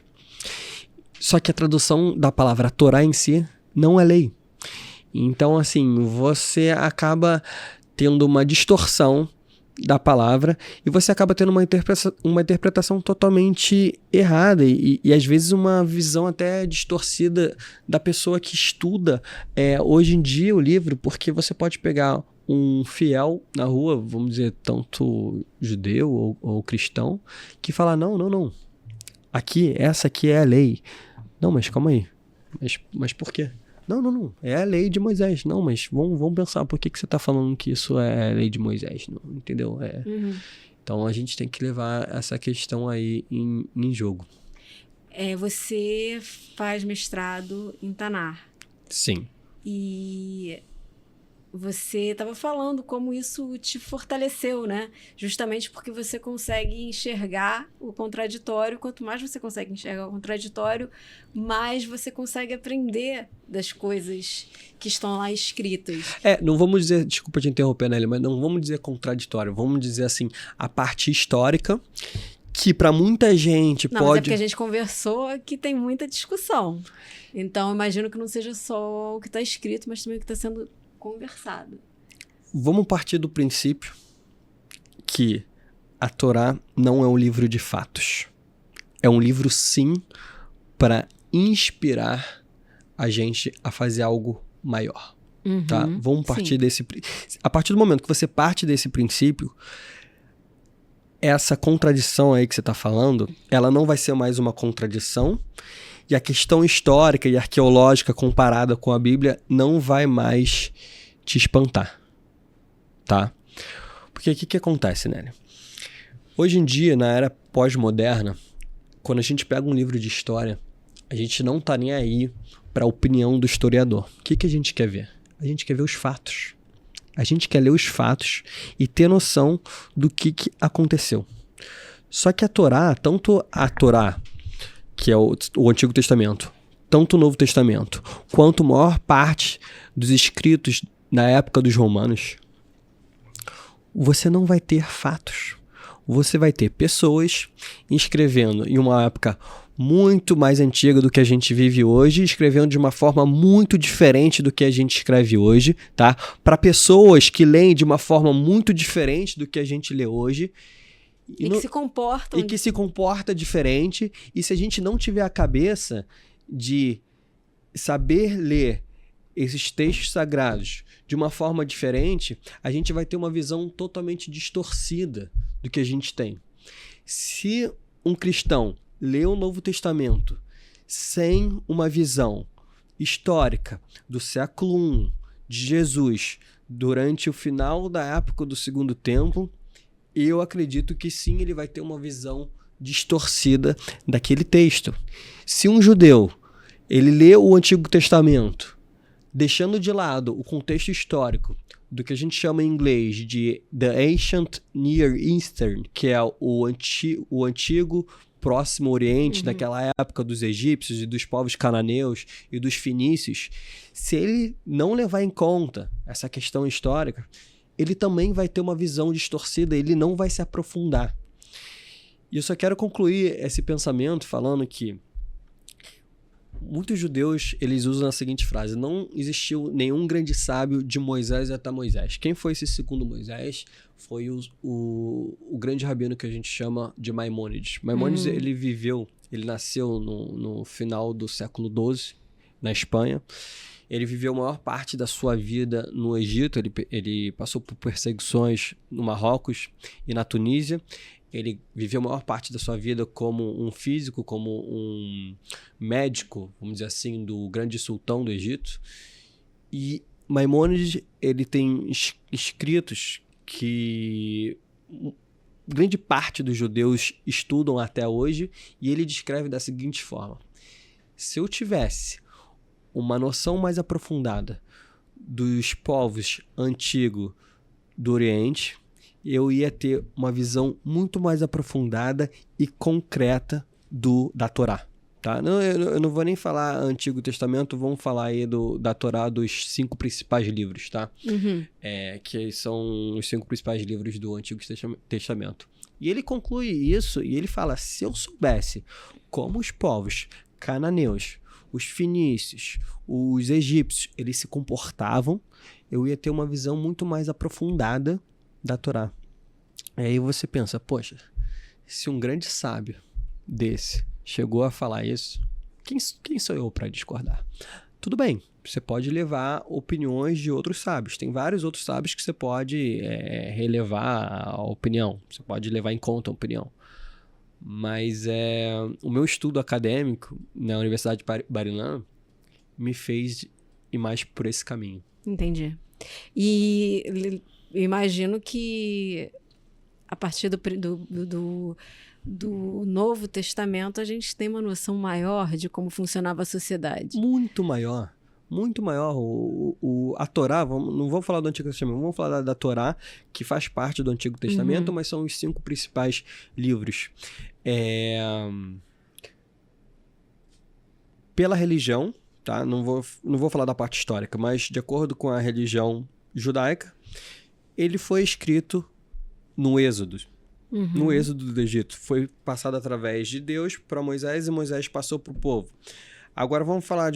Speaker 2: Só que a tradução da palavra Torá em si não é lei. Então, assim, você acaba tendo uma distorção da palavra e você acaba tendo uma interpretação totalmente errada e às vezes uma visão até distorcida da pessoa que estuda hoje em dia o livro, porque você pode pegar um fiel na rua, vamos dizer, tanto judeu ou cristão, que fala, não, essa aqui é a lei. Não, mas calma aí, mas por quê? Não, é a lei de Moisés. Não, mas vamos pensar, por que você está falando que isso é a lei de Moisés? Não, entendeu? Então a gente tem que levar essa questão aí em jogo.
Speaker 1: Você faz mestrado em Tanar.
Speaker 2: Sim.
Speaker 1: E você estava falando como isso te fortaleceu, né? Justamente porque você consegue enxergar o contraditório. Quanto mais você consegue enxergar o contraditório, mais você consegue aprender das coisas que estão lá escritas.
Speaker 2: Não vamos dizer, desculpa te interromper, Nelly, mas não vamos dizer contraditório. Vamos dizer assim, a parte histórica, que para muita gente
Speaker 1: Mas é porque a gente conversou que tem muita discussão. Então, imagino que não seja só o que está escrito, mas também o que está sendo conversado.
Speaker 2: Vamos partir do princípio que a Torá não é um livro de fatos. É um livro, sim, para inspirar a gente a fazer algo maior. Tá? Vamos partir desse... A partir do momento que você parte desse princípio, essa contradição aí que você está falando, ela não vai ser mais uma contradição, e a questão histórica e arqueológica comparada com a Bíblia não vai mais te espantar, tá? Porque o que acontece, Nélia? Hoje em dia, na era pós-moderna, quando a gente pega um livro de história, a gente não tá nem aí para a opinião do historiador. O que a gente quer ver? A gente quer ver os fatos. A gente quer ler os fatos e ter noção do que aconteceu. Só que a Torá, tanto a Torá que é o Antigo Testamento, tanto o Novo Testamento, quanto a maior parte dos escritos na época dos romanos, você não vai ter fatos. Você vai ter pessoas escrevendo em uma época muito mais antiga do que a gente vive hoje, escrevendo de uma forma muito diferente do que a gente escreve hoje, tá? Para pessoas que leem de uma forma muito diferente do que a gente lê hoje.
Speaker 1: E que se comportam.
Speaker 2: E que se comporta diferente. E se a gente não tiver a cabeça de saber ler esses textos sagrados de uma forma diferente, a gente vai ter uma visão totalmente distorcida do que a gente tem. Se um cristão lê o Novo Testamento sem uma visão histórica do século I de Jesus durante o final da época do Segundo Templo, eu acredito que sim, ele vai ter uma visão distorcida daquele texto. Se um judeu ele lê o Antigo Testamento deixando de lado o contexto histórico do que a gente chama em inglês de The Ancient Near Eastern, que é o antigo Próximo Oriente, daquela época dos egípcios e dos povos cananeus e dos fenícios, se ele não levar em conta essa questão histórica, ele também vai ter uma visão distorcida, ele não vai se aprofundar. E eu só quero concluir esse pensamento falando que muitos judeus, eles usam a seguinte frase: não existiu nenhum grande sábio de Moisés até Moisés. Quem foi esse segundo Moisés? Foi o grande rabino que a gente chama de Maimônides. Maimônides, ele nasceu no final do século XII, na Espanha. Ele viveu a maior parte da sua vida no Egito, ele passou por perseguições no Marrocos e na Tunísia. Ele viveu a maior parte da sua vida como um físico, como um médico, vamos dizer assim, do grande sultão do Egito. E Maimônides, ele tem escritos que grande parte dos judeus estudam até hoje, e ele descreve da seguinte forma: se eu tivesse uma noção mais aprofundada dos povos antigos do Oriente, eu ia ter uma visão muito mais aprofundada e concreta da Torá. Tá? Eu não vou nem falar Antigo Testamento, vamos falar aí da Torá, dos 5 principais livros, tá? Que são os 5 principais livros do Antigo Testamento. E ele conclui isso e ele fala: se eu soubesse como os povos cananeus, os fenícios, os egípcios, eles se comportavam, eu ia ter uma visão muito mais aprofundada da Torá. Aí você pensa, poxa, se um grande sábio desse chegou a falar isso, quem sou eu para discordar? Tudo bem, você pode levar opiniões de outros sábios. Tem vários outros sábios que você pode relevar a opinião, você pode levar em conta a opinião. Mas o meu estudo acadêmico na Universidade de Barilã me fez ir mais por esse caminho.
Speaker 1: Entendi. E imagino que a partir do Novo Testamento a gente tem uma noção maior de como funcionava a sociedade.
Speaker 2: Muito maior. Muito maior. A Torá, não vamos falar do Antigo Testamento, vamos falar da Torá, que faz parte do Antigo Testamento, mas são os 5 principais livros. Pela religião, tá? Não vou falar da parte histórica, mas de acordo com a religião judaica, ele foi escrito no Êxodo. No Êxodo do Egito. Foi passado através de Deus para Moisés e Moisés passou para o povo. Agora vamos falar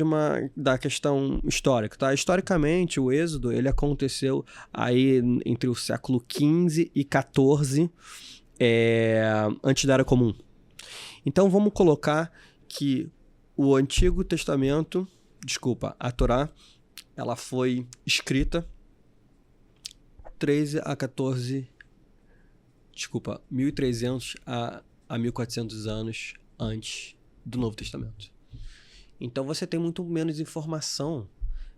Speaker 2: da questão histórica, tá? Historicamente, o Êxodo, ele aconteceu aí entre o século XV e XIV, antes da Era Comum. Então vamos colocar que o Antigo Testamento, a Torá, ela foi escrita 1.300 a 1.400 anos antes do Novo Testamento. Então você tem muito menos informação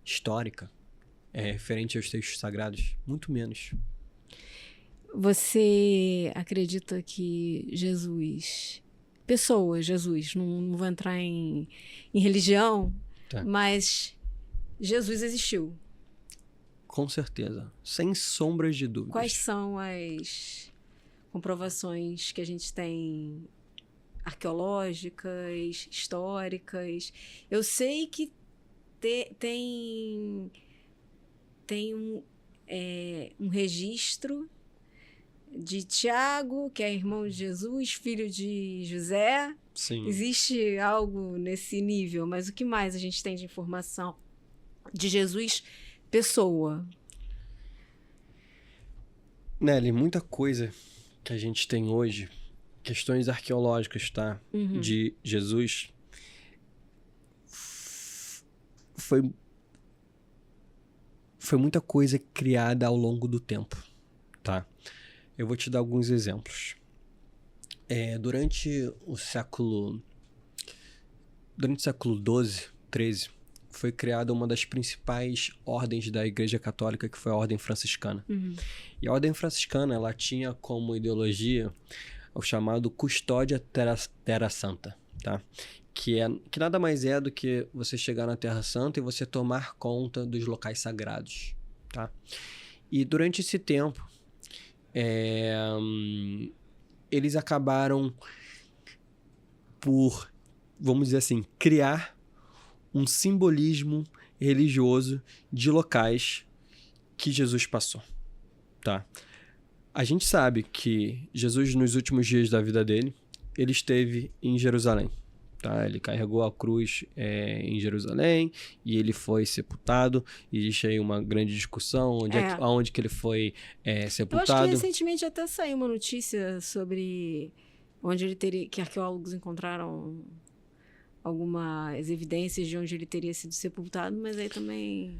Speaker 2: histórica referente aos textos sagrados, muito menos.
Speaker 1: Você acredita que Jesus, não vou entrar em religião,
Speaker 2: Tá.
Speaker 1: Mas Jesus existiu?
Speaker 2: Com certeza, sem sombras de dúvidas.
Speaker 1: Quais são as comprovações que a gente tem arqueológicas, históricas. Eu sei que tem um registro de Tiago, que é irmão de Jesus, filho de José.
Speaker 2: Sim.
Speaker 1: Existe algo nesse nível, mas o que mais a gente tem de informação de Jesus pessoa?
Speaker 2: Nelly, muita coisa que a gente tem hoje, questões arqueológicas, tá? De Jesus, foi muita coisa criada ao longo do tempo, tá? Eu vou te dar alguns exemplos. Durante o século XII, XIII, foi criada uma das principais ordens da Igreja Católica, que foi a Ordem Franciscana. E a Ordem Franciscana, ela tinha como ideologia o chamado Custódia Terra Santa, tá? Que nada mais é do que você chegar na Terra Santa e você tomar conta dos locais sagrados, tá? E durante esse tempo, eles acabaram por, vamos dizer assim, criar um simbolismo religioso de locais que Jesus passou, tá? A gente sabe que Jesus, nos últimos dias da vida dele, ele esteve em Jerusalém, tá? Ele carregou a cruz em Jerusalém e ele foi sepultado. Existe aí uma grande discussão aonde que ele foi sepultado.
Speaker 1: Eu acho que recentemente até saiu uma notícia sobre onde ele teria, que arqueólogos encontraram algumas evidências de onde ele teria sido sepultado, mas aí também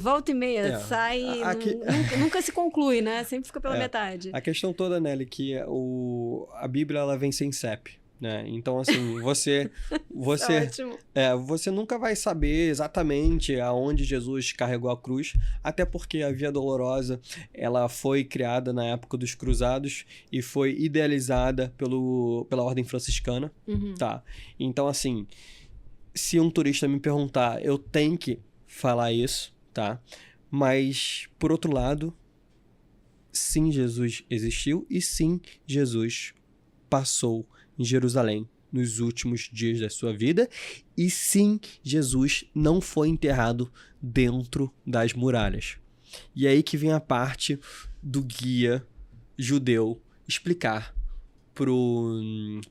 Speaker 1: volta e meia sai, nunca se conclui, né? Sempre fica pela metade.
Speaker 2: A questão toda, Nelly, que a Bíblia ela vem sem CEP, né? Então, assim, você nunca vai saber exatamente aonde Jesus carregou a cruz, até porque a Via Dolorosa ela foi criada na época dos Cruzados e foi idealizada pela Ordem Franciscana, tá? Então, assim, se um turista me perguntar, eu tenho que falar isso, tá? Mas, por outro lado, sim, Jesus existiu e sim, Jesus passou em Jerusalém nos últimos dias da sua vida, e sim, Jesus não foi enterrado dentro das muralhas. E é aí que vem a parte do guia judeu explicar pro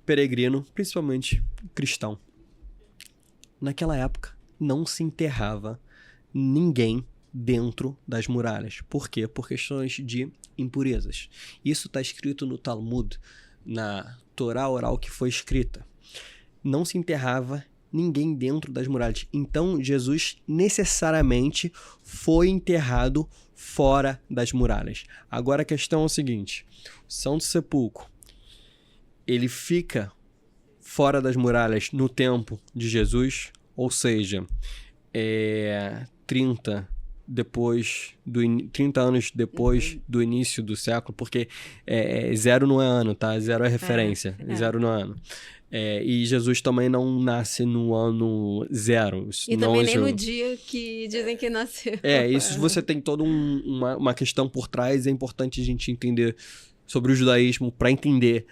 Speaker 2: peregrino, principalmente cristão. Naquela época, não se enterrava ninguém dentro das muralhas. Por quê? Por questões de impurezas. Isso está escrito no Talmud, na Torá oral que foi escrita. Não se enterrava ninguém dentro das muralhas. Então, Jesus necessariamente foi enterrado fora das muralhas. Agora a questão é o seguinte: o Santo Sepulcro, ele fica fora das muralhas no tempo de Jesus, ou seja, 30 anos depois do início do século, porque 0 não é ano, tá? 0 é referência, 0 não é ano. E Jesus também não nasce no ano 0.
Speaker 1: E também nem no dia que dizem que nasceu.
Speaker 2: Isso você tem toda uma questão por trás. É importante a gente entender sobre o judaísmo para entender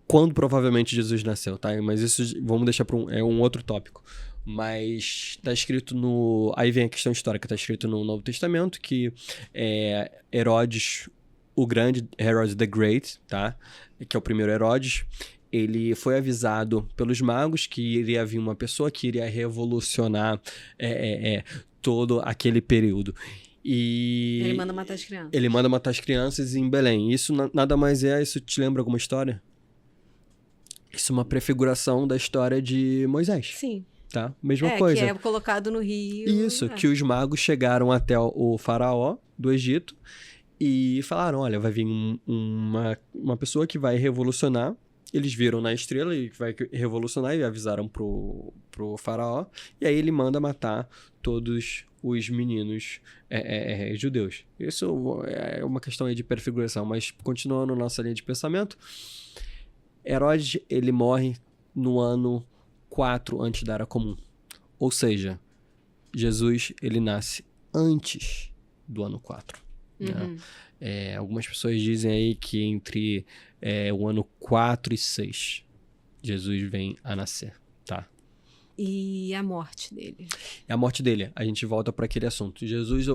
Speaker 2: quando provavelmente Jesus nasceu, tá? Mas isso vamos deixar para um outro tópico. Mas tá escrito aí vem a questão histórica, tá escrito no Novo Testamento que Herodes o Grande, Herod the Great, tá? Que é o primeiro Herodes, ele foi avisado pelos magos que iria vir uma pessoa que iria revolucionar todo aquele período. E
Speaker 1: ele manda matar as crianças.
Speaker 2: Ele manda matar as crianças em Belém. Isso nada mais isso te lembra alguma história? Isso é uma prefiguração da história de Moisés.
Speaker 1: Sim.
Speaker 2: Tá? Mesma coisa.
Speaker 1: Que é colocado no rio.
Speaker 2: Isso, que os magos chegaram até o faraó do Egito e falaram, olha, vai vir uma pessoa que vai revolucionar. Eles viram na estrela e vai revolucionar e avisaram pro faraó. E aí ele manda matar todos os meninos judeus. Isso é uma questão aí de prefiguração, mas continuando nossa linha de pensamento, Herodes, ele morre no ano 4 antes da Era Comum. Ou seja, Jesus, ele nasce antes do ano 4.
Speaker 1: Uhum.
Speaker 2: Né? Algumas pessoas dizem aí que entre o ano 4 e 6, Jesus vem a nascer, tá?
Speaker 1: E a morte dele?
Speaker 2: É a morte dele. A gente volta para aquele assunto. Jesus,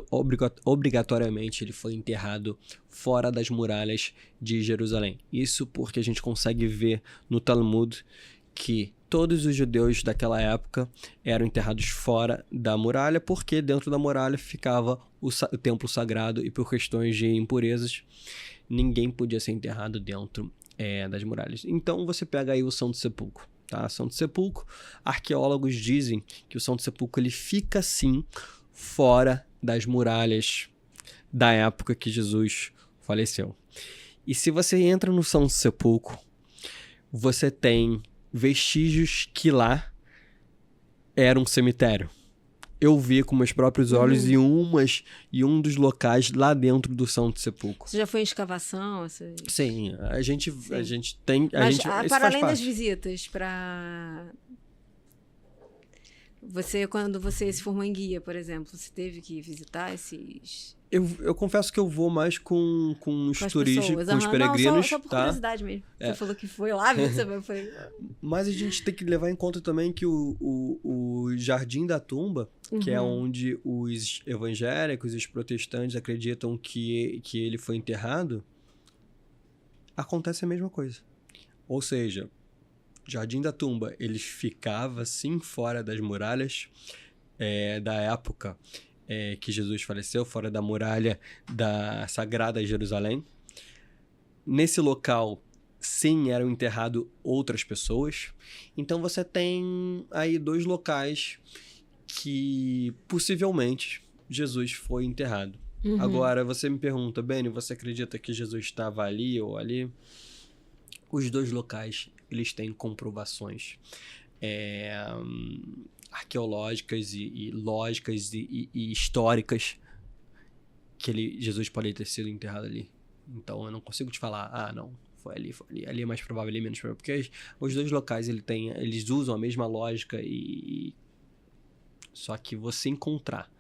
Speaker 2: obrigatoriamente, ele foi enterrado fora das muralhas de Jerusalém. Isso porque a gente consegue ver no Talmud que todos os judeus daquela época eram enterrados fora da muralha, porque dentro da muralha ficava o templo sagrado e por questões de impurezas, ninguém podia ser enterrado dentro das muralhas. Então você pega aí o Santo Sepulcro. Tá? Santo Sepulcro, arqueólogos dizem que o Santo Sepulcro ele fica sim fora das muralhas da época que Jesus faleceu. E se você entra no Santo Sepulcro, você tem vestígios que lá era um cemitério. Eu vi com meus próprios olhos em um dos locais lá dentro do Santo Sepulcro.
Speaker 1: Você já foi em escavação?
Speaker 2: Sim, a gente tem...
Speaker 1: Mas
Speaker 2: isso
Speaker 1: para
Speaker 2: faz
Speaker 1: além
Speaker 2: parte.
Speaker 1: das visitas, para... quando você se formou em guia, por exemplo, você teve que visitar esses...
Speaker 2: Eu confesso que eu vou mais com os turistas, com os
Speaker 1: Não,
Speaker 2: peregrinos,
Speaker 1: só por
Speaker 2: tá?
Speaker 1: curiosidade mesmo. Você falou que foi lá, você foi...
Speaker 2: Mas a gente tem que levar em conta também que o Jardim da Tumba, que é onde os evangélicos e os protestantes acreditam que ele foi enterrado, acontece a mesma coisa. Ou seja, Jardim da Tumba, ele ficava sim fora das muralhas da época que Jesus faleceu, fora da muralha da Sagrada Jerusalém. Nesse local, sim, eram enterradas outras pessoas. Então você tem aí 2 locais que possivelmente Jesus foi enterrado. Agora, você me pergunta, Beni, você acredita que Jesus estava ali ou ali? Os 2 locais, eles têm comprovações arqueológicas e lógicas e históricas que Jesus pode ter sido enterrado ali. Então eu não consigo te falar, não, foi ali. Ali é mais provável, ali é menos provável. Porque os 2 locais eles usam a mesma lógica só que você encontrar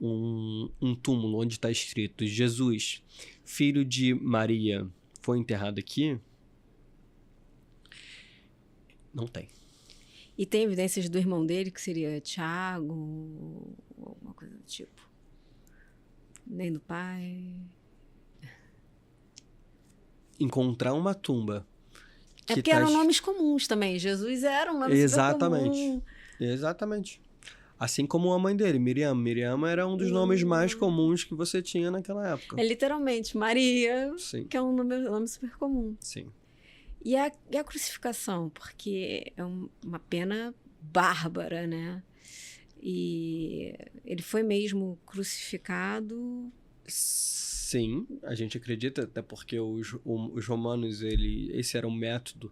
Speaker 2: um túmulo onde está escrito Jesus, filho de Maria, foi enterrado aqui, não tem.
Speaker 1: E tem evidências do irmão dele, que seria Tiago, ou alguma coisa do tipo? Nem do pai?
Speaker 2: Encontrar uma tumba que
Speaker 1: porque eram nomes comuns também. Jesus era um nome super comum.
Speaker 2: Exatamente. Assim como a mãe dele, Miriam. Miriam era um dos nomes mais comuns que você tinha naquela época.
Speaker 1: É literalmente Maria,
Speaker 2: Sim.
Speaker 1: Que é um nome super comum.
Speaker 2: Sim.
Speaker 1: E a crucificação, porque é uma pena bárbara, né? E ele foi mesmo crucificado?
Speaker 2: Sim, a gente acredita, até porque os romanos, esse era um método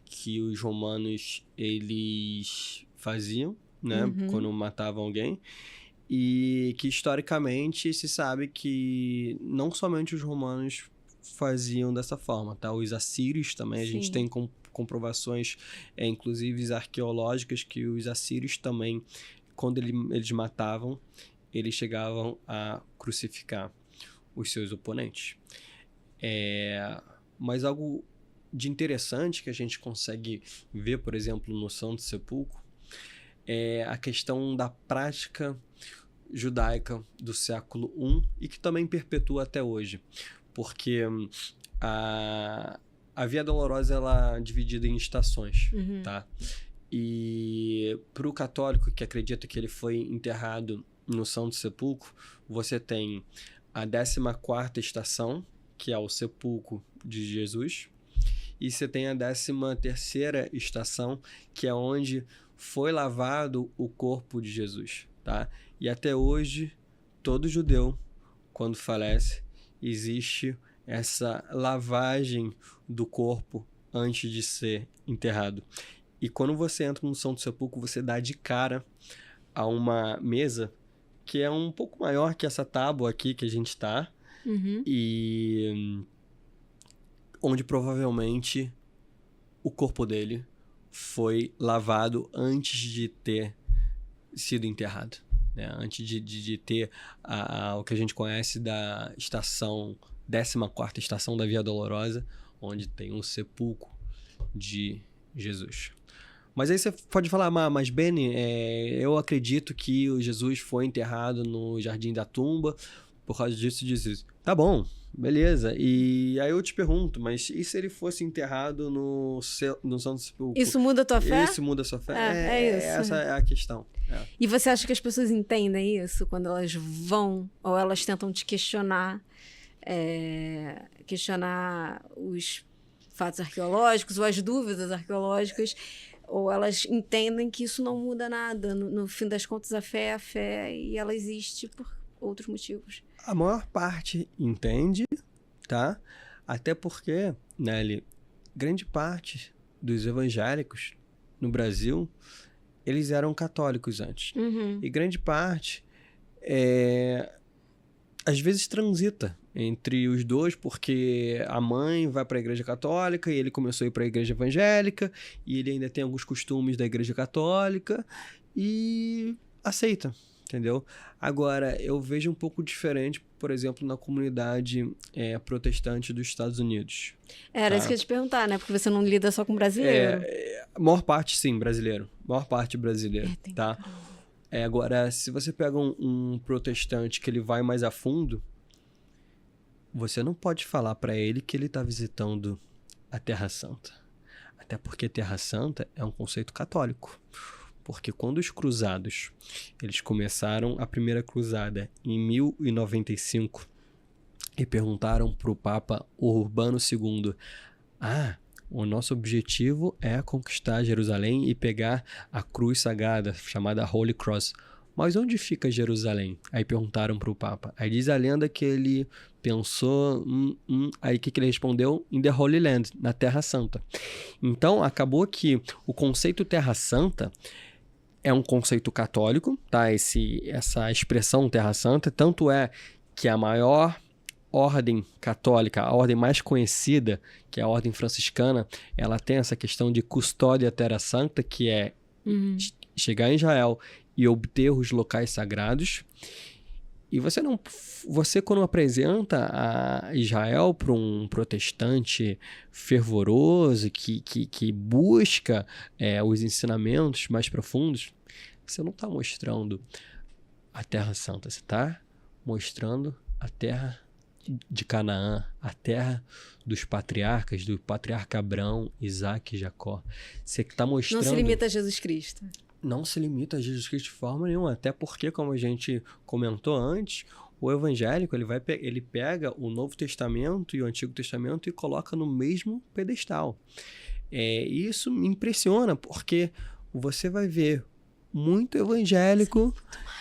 Speaker 2: que os romanos eles faziam, né? Quando matavam alguém. E que historicamente se sabe que não somente os romanos faziam dessa forma, tá? Os assírios também, a gente tem comprovações, inclusive arqueológicas, que os assírios também, quando eles matavam, eles chegavam a crucificar os seus oponentes. Mas algo de interessante que a gente consegue ver, por exemplo, no Santo Sepulcro, é a questão da prática judaica do século I e que também perpetua até hoje. Porque a Via Dolorosa ela é dividida em estações, tá? E para o católico que acredita que ele foi enterrado no Santo Sepulcro, você tem a 14ª estação, que é o sepulcro de Jesus, e você tem a 13ª estação, que é onde foi lavado o corpo de Jesus, tá? E até hoje, todo judeu, quando falece, existe essa lavagem do corpo antes de ser enterrado. E quando você entra no Santo Sepulcro, você dá de cara a uma mesa que é um pouco maior que essa tábua aqui que a gente está, e onde provavelmente o corpo dele foi lavado antes de ter sido enterrado. né? Antes de ter o que a gente conhece da estação, 14ª estação da Via Dolorosa, onde tem um sepulcro de Jesus. Mas aí você pode falar, mas Beni, eu acredito que o Jesus foi enterrado no Jardim da Tumba, por causa disso. Tá bom, beleza. E aí eu te pergunto, mas e se ele fosse enterrado no Santo Sepulcro?
Speaker 1: Isso muda a tua fé?
Speaker 2: Isso muda a sua fé?
Speaker 1: É isso.
Speaker 2: Essa é a questão.
Speaker 1: E você acha que as pessoas entendem isso quando elas vão ou elas tentam te questionar os fatos arqueológicos ou as dúvidas arqueológicas, ou elas entendem que isso não muda nada? No fim das contas, a fé é a fé e ela existe por outros motivos.
Speaker 2: A maior parte entende, tá? Até porque, Nelly, grande parte dos evangélicos no Brasil, eles eram católicos antes.
Speaker 1: Uhum.
Speaker 2: E grande parte, às vezes, transita entre os dois, porque a mãe vai para a igreja católica e ele começou a ir para a igreja evangélica, e ele ainda tem alguns costumes da igreja católica e aceita, entendeu? Agora, eu vejo um pouco diferente, por exemplo, na comunidade protestante dos Estados Unidos.
Speaker 1: Era isso que eu ia te perguntar, né? Porque você não lida só com brasileiro.
Speaker 2: A maior parte, sim, brasileiro. Maior parte brasileiro, tá? Agora, se você pega um protestante que ele vai mais a fundo, você não pode falar para ele que ele está visitando a Terra Santa. Até porque Terra Santa é um conceito católico. Porque quando os cruzados, eles começaram a primeira cruzada em 1095 e perguntaram para o Papa Urbano II, o nosso objetivo é conquistar Jerusalém e pegar a cruz sagrada, chamada Holy Cross. Mas onde fica Jerusalém? Aí perguntaram para o Papa. Aí diz a lenda que ele pensou, aí o que ele respondeu? In the Holy Land, na Terra Santa. Então, acabou que o conceito Terra Santa é um conceito católico, tá? Essa expressão Terra Santa, tanto é que a maior ordem católica, a ordem mais conhecida, que é a ordem franciscana, ela tem essa questão de custódia Terra Santa, que é chegar em Israel e obter os locais sagrados. E você quando apresenta a Israel para um protestante fervoroso que busca os ensinamentos mais profundos, você não está mostrando a Terra Santa, você está mostrando a terra de Canaã, a terra dos patriarcas, do patriarca Abraão, Isaac e Jacó. Você está mostrando...
Speaker 1: Não se limita a Jesus Cristo.
Speaker 2: Não se limita a Jesus Cristo de forma nenhuma, até porque, como a gente comentou antes, o evangélico ele pega o Novo Testamento e o Antigo Testamento e coloca no mesmo pedestal. Isso me impressiona, porque você vai ver muito evangélico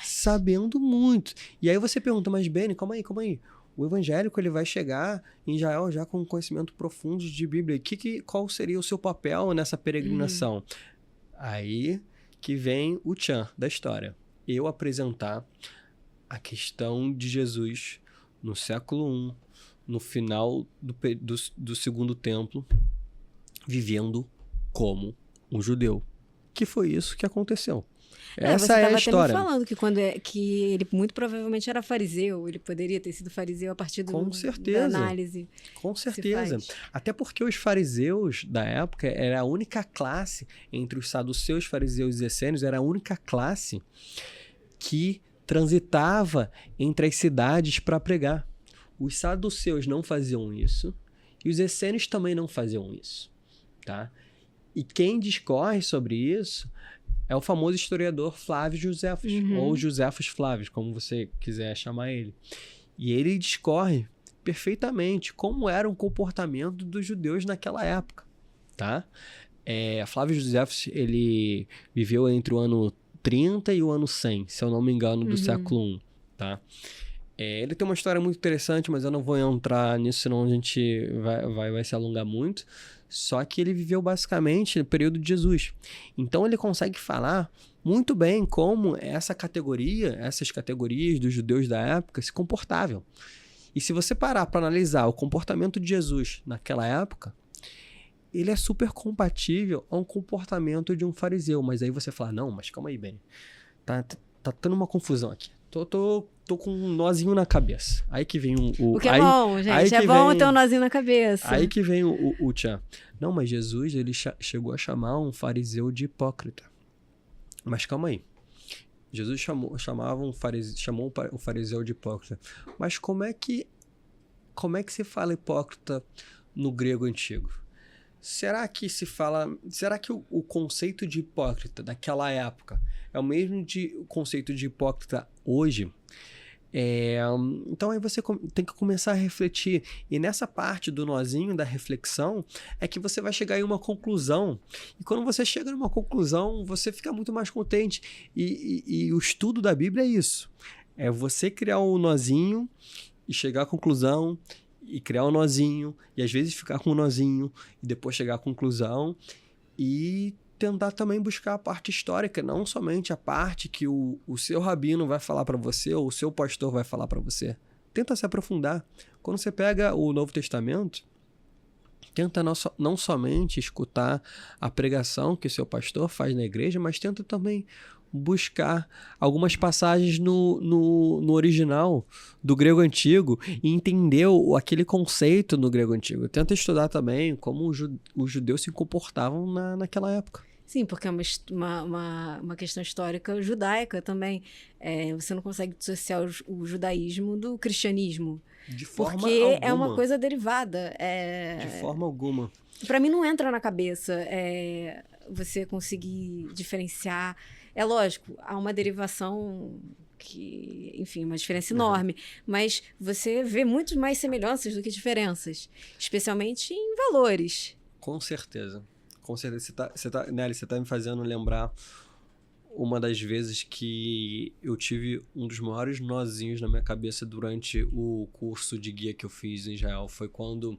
Speaker 2: sabendo muito. E aí você pergunta, mas Beni, calma aí. O evangélico ele vai chegar em Israel já com conhecimento profundo de Bíblia. Qual seria o seu papel nessa peregrinação? Aí que vem o tchan da história. Eu apresentar a questão de Jesus no século I, no final do Segundo Templo, vivendo como um judeu. Que foi isso que aconteceu. Essa é a história.
Speaker 1: Você estava falando que ele muito provavelmente era fariseu, ele poderia ter sido fariseu a partir da análise.
Speaker 2: Com certeza. Até porque os fariseus da época era a única classe, entre os saduceus, fariseus e essênios, era a única classe que transitava entre as cidades para pregar. Os saduceus não faziam isso e os essênios também não faziam isso, tá? E quem discorre sobre isso é o famoso historiador Flávio Josefos, ou Josefos Flávio, como você quiser chamar ele. E ele discorre perfeitamente como era o comportamento dos judeus naquela época, tá? Flávio Josefos, ele viveu entre o ano 30 e o ano 100, se eu não me engano, do século I, tá? Ele tem uma história muito interessante, mas eu não vou entrar nisso, senão a gente vai se alongar muito. Só que ele viveu basicamente no período de Jesus. Então ele consegue falar muito bem como essas categorias dos judeus da época se comportavam. E se você parar para analisar o comportamento de Jesus naquela época, ele é super compatível ao comportamento de um fariseu. Mas aí você fala, não, mas calma aí, Beni. tá tendo uma confusão aqui. Tô com um nozinho na cabeça. Aí que vem
Speaker 1: o que é bom, gente. É bom ter um nozinho na cabeça.
Speaker 2: Aí que vem o tchan. Não, mas Jesus, ele chegou a chamar um fariseu de hipócrita. Mas calma aí. Jesus chamou o fariseu de hipócrita. Mas como é que se fala hipócrita no grego antigo? Será que o conceito de hipócrita daquela época é o mesmo o conceito de hipócrita hoje? Então aí você tem que começar a refletir. E nessa parte do nozinho da reflexão é que você vai chegar em uma conclusão. E quando você chega numa conclusão, você fica muito mais contente. E o estudo da Bíblia é isso. É você criar um nozinho e chegar à conclusão, e criar um nozinho, e às vezes ficar com um nozinho, e depois chegar à conclusão, e tentar também buscar a parte histórica, não somente a parte que o seu rabino vai falar para você, ou o seu pastor vai falar para você. Tenta se aprofundar. Quando você pega o Novo Testamento, tenta não somente escutar a pregação que o seu pastor faz na igreja, mas tenta também buscar algumas passagens no original do grego antigo e entender aquele conceito no grego antigo. Tenta estudar também como os judeus se comportavam naquela época.
Speaker 1: Sim, porque é uma questão histórica judaica também. Você não consegue dissociar o judaísmo do cristianismo.
Speaker 2: De forma
Speaker 1: porque
Speaker 2: alguma.
Speaker 1: É uma coisa derivada.
Speaker 2: De forma alguma.
Speaker 1: Para mim não entra na cabeça você conseguir diferenciar. É lógico, há uma derivação que, enfim, uma diferença enorme, mas você vê muito mais semelhanças do que diferenças, especialmente em valores.
Speaker 2: Com certeza. Nelly, você tá me fazendo lembrar uma das vezes que eu tive um dos maiores nozinhos na minha cabeça durante o curso de guia que eu fiz em Israel. Foi quando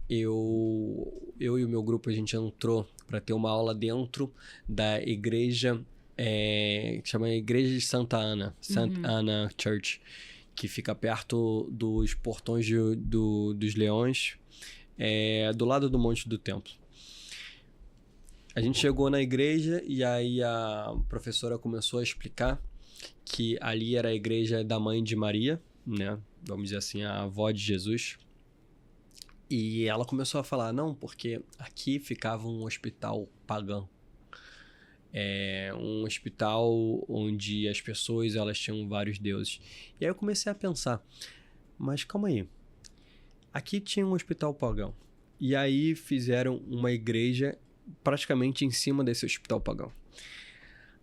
Speaker 2: eu e o meu grupo, a gente entrou para ter uma aula dentro da igreja que chama Igreja de Santa Ana, Ana Church, que fica perto dos portões dos Leões, do lado do Monte do Templo. A gente chegou na igreja e aí a professora começou a explicar que ali era a igreja da mãe de Maria, né? Vamos dizer assim, a avó de Jesus. E ela começou a falar, não, porque aqui ficava um hospital pagão. Um hospital onde as pessoas elas tinham vários deuses. E aí eu comecei a pensar, mas calma aí, aqui tinha um hospital pagão. E aí fizeram uma igreja praticamente em cima desse hospital pagão.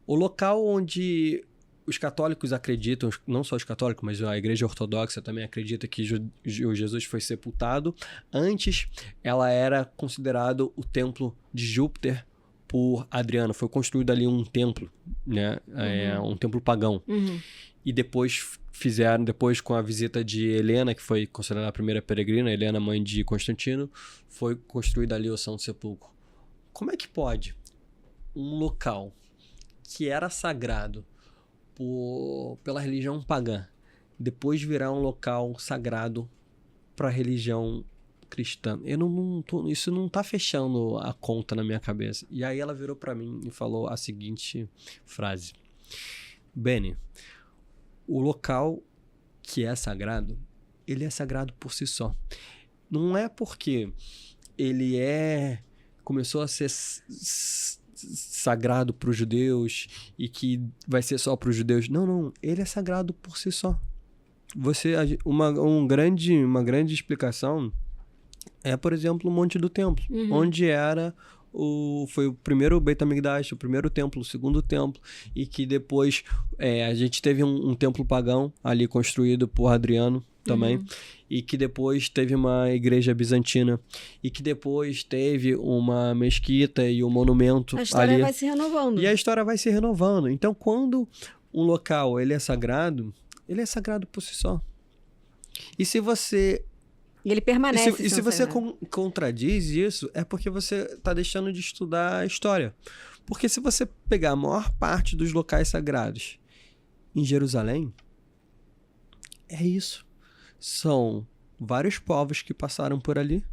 Speaker 2: O local onde os católicos acreditam, não só os católicos, mas a igreja ortodoxa também acredita que Jesus foi sepultado. Antes, ela era considerado o templo de Júpiter por Adriano. Foi construído ali um templo, né? Um templo pagão. E depois com a visita de Helena, que foi considerada a primeira peregrina, Helena, mãe de Constantino, foi construído ali o Santo Sepulcro. Como é que pode um local que era sagrado pela religião pagã depois virar um local sagrado para a religião cristã? Isso não tá fechando a conta na minha cabeça. E aí ela virou para mim e falou a seguinte frase: Benny, o local que é sagrado, ele é sagrado por si só. Não é porque ele começou a ser sagrado para os judeus e que vai ser só para os judeus. Não, ele é sagrado por si só. Uma grande explicação é, por exemplo, o Monte do Templo, onde foi o primeiro Beit HaMikdash, o primeiro templo, o segundo templo, e que depois a gente teve um templo pagão ali construído por Adriano também, e que depois teve uma igreja bizantina, e que depois teve uma mesquita e um monumento ali.
Speaker 1: A história vai se renovando.
Speaker 2: E a história vai se renovando. Então, quando um local ele é sagrado por si só. E se você...
Speaker 1: E ele permanece.
Speaker 2: E se você contradiz isso, é porque você está deixando de estudar a história. Porque se você pegar a maior parte dos locais sagrados em Jerusalém, é isso. São vários povos que passaram por ali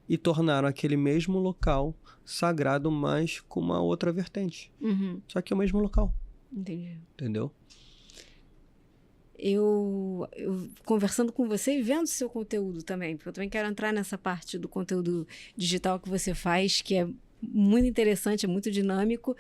Speaker 2: e tornaram aquele mesmo local sagrado, mas com uma outra vertente. Só que é o mesmo local.
Speaker 1: Entendi.
Speaker 2: Entendeu?
Speaker 1: Eu conversando com você e vendo seu conteúdo também, porque eu também quero entrar nessa parte do conteúdo digital que você faz, que é muito interessante, é muito dinâmico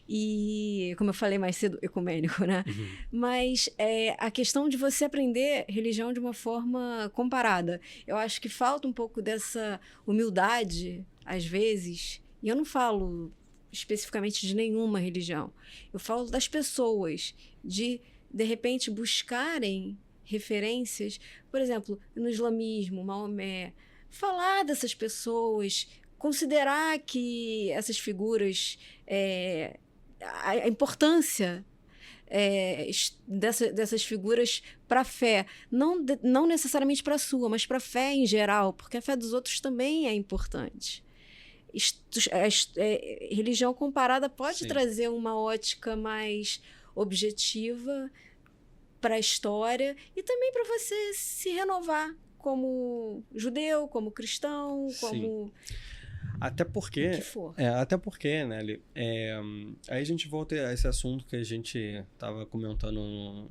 Speaker 1: e, como eu falei mais cedo, ecumênico, né? Mas a questão de você aprender religião de uma forma comparada. Eu acho que falta um pouco dessa humildade, às vezes, e eu não falo especificamente de nenhuma religião, eu falo das pessoas, de repente, buscarem referências, por exemplo, no islamismo, Maomé, falar dessas pessoas, considerar que essas figuras, a importância dessas figuras para a fé, não necessariamente para a sua, mas para a fé em geral, porque a fé dos outros também é importante. Religião comparada pode trazer uma ótica mais objetiva para a história e também para você se renovar como judeu, como cristão, como...
Speaker 2: Até porque...
Speaker 1: O que for.
Speaker 2: Até porque, Nelly, aí a gente volta a esse assunto que a gente estava comentando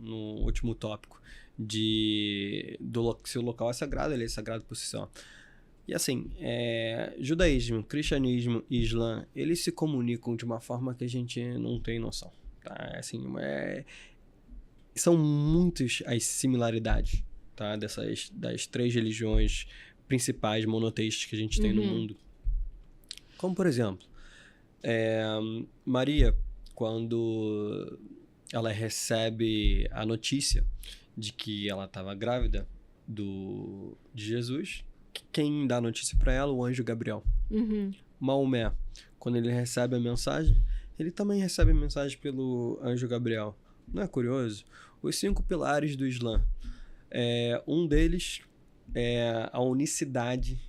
Speaker 2: no último tópico, se o local é sagrado, ele é sagrado por si só. E assim, judaísmo, cristianismo e islã, eles se comunicam de uma forma que a gente não tem noção. Tá? Assim, são muitas as similaridades, tá? Das 3 religiões principais monoteístas que a gente tem no mundo. Como, por exemplo, Maria, quando ela recebe a notícia de que ela estava grávida de Jesus, quem dá a notícia para ela? O anjo Gabriel. Maomé, quando ele recebe a mensagem, ele também recebe a mensagem pelo anjo Gabriel. Não é curioso? Os 5 pilares do Islã. Um deles é a unicidade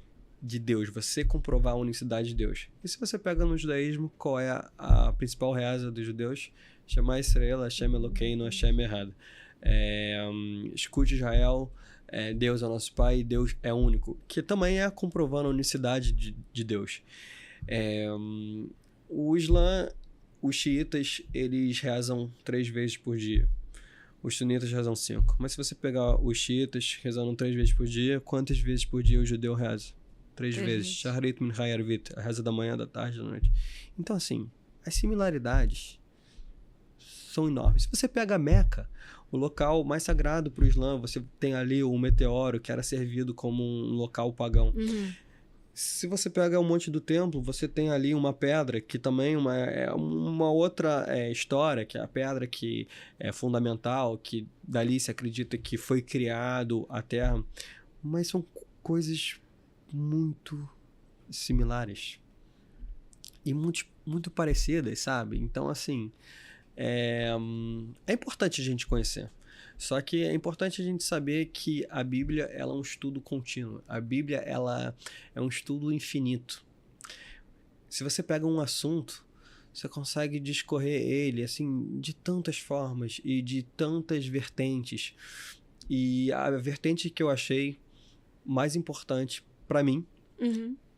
Speaker 2: de Deus. Você comprovar a unicidade de Deus. E se você pega no judaísmo, qual é a principal reza dos judeus? Shema Israel, Hashem Elokeinu, Hashem Echad. Escute Israel, Deus é nosso Pai, Deus é único. Que também é comprovando a unicidade de Deus. O Islã, os xiitas, eles rezam 3 vezes por dia. Os sunitas rezam 5. Mas se você pegar os xiitas rezando 3 vezes por dia, quantas vezes por dia o judeu reza? 3 vezes. Shaharit min Hayarvit, a reza da manhã, da tarde, da noite. Então, assim, as similaridades são enormes. Se você pega a Meca, o local mais sagrado para o Islã, você tem ali o meteoro, que era servido como um local pagão. Se você pega o Monte do Templo, você tem ali uma pedra que também é uma outra história, que é a pedra que é fundamental, que dali se acredita que foi criado a Terra. Mas são coisas muito similares e muito parecidas, sabe? Então, assim, é importante a gente conhecer. Só que é importante a gente saber que a Bíblia, ela é um estudo contínuo. A Bíblia, ela é um estudo infinito. Se você pega um assunto, você consegue discorrer ele, assim, de tantas formas e de tantas vertentes. E a vertente que eu achei mais importante para mim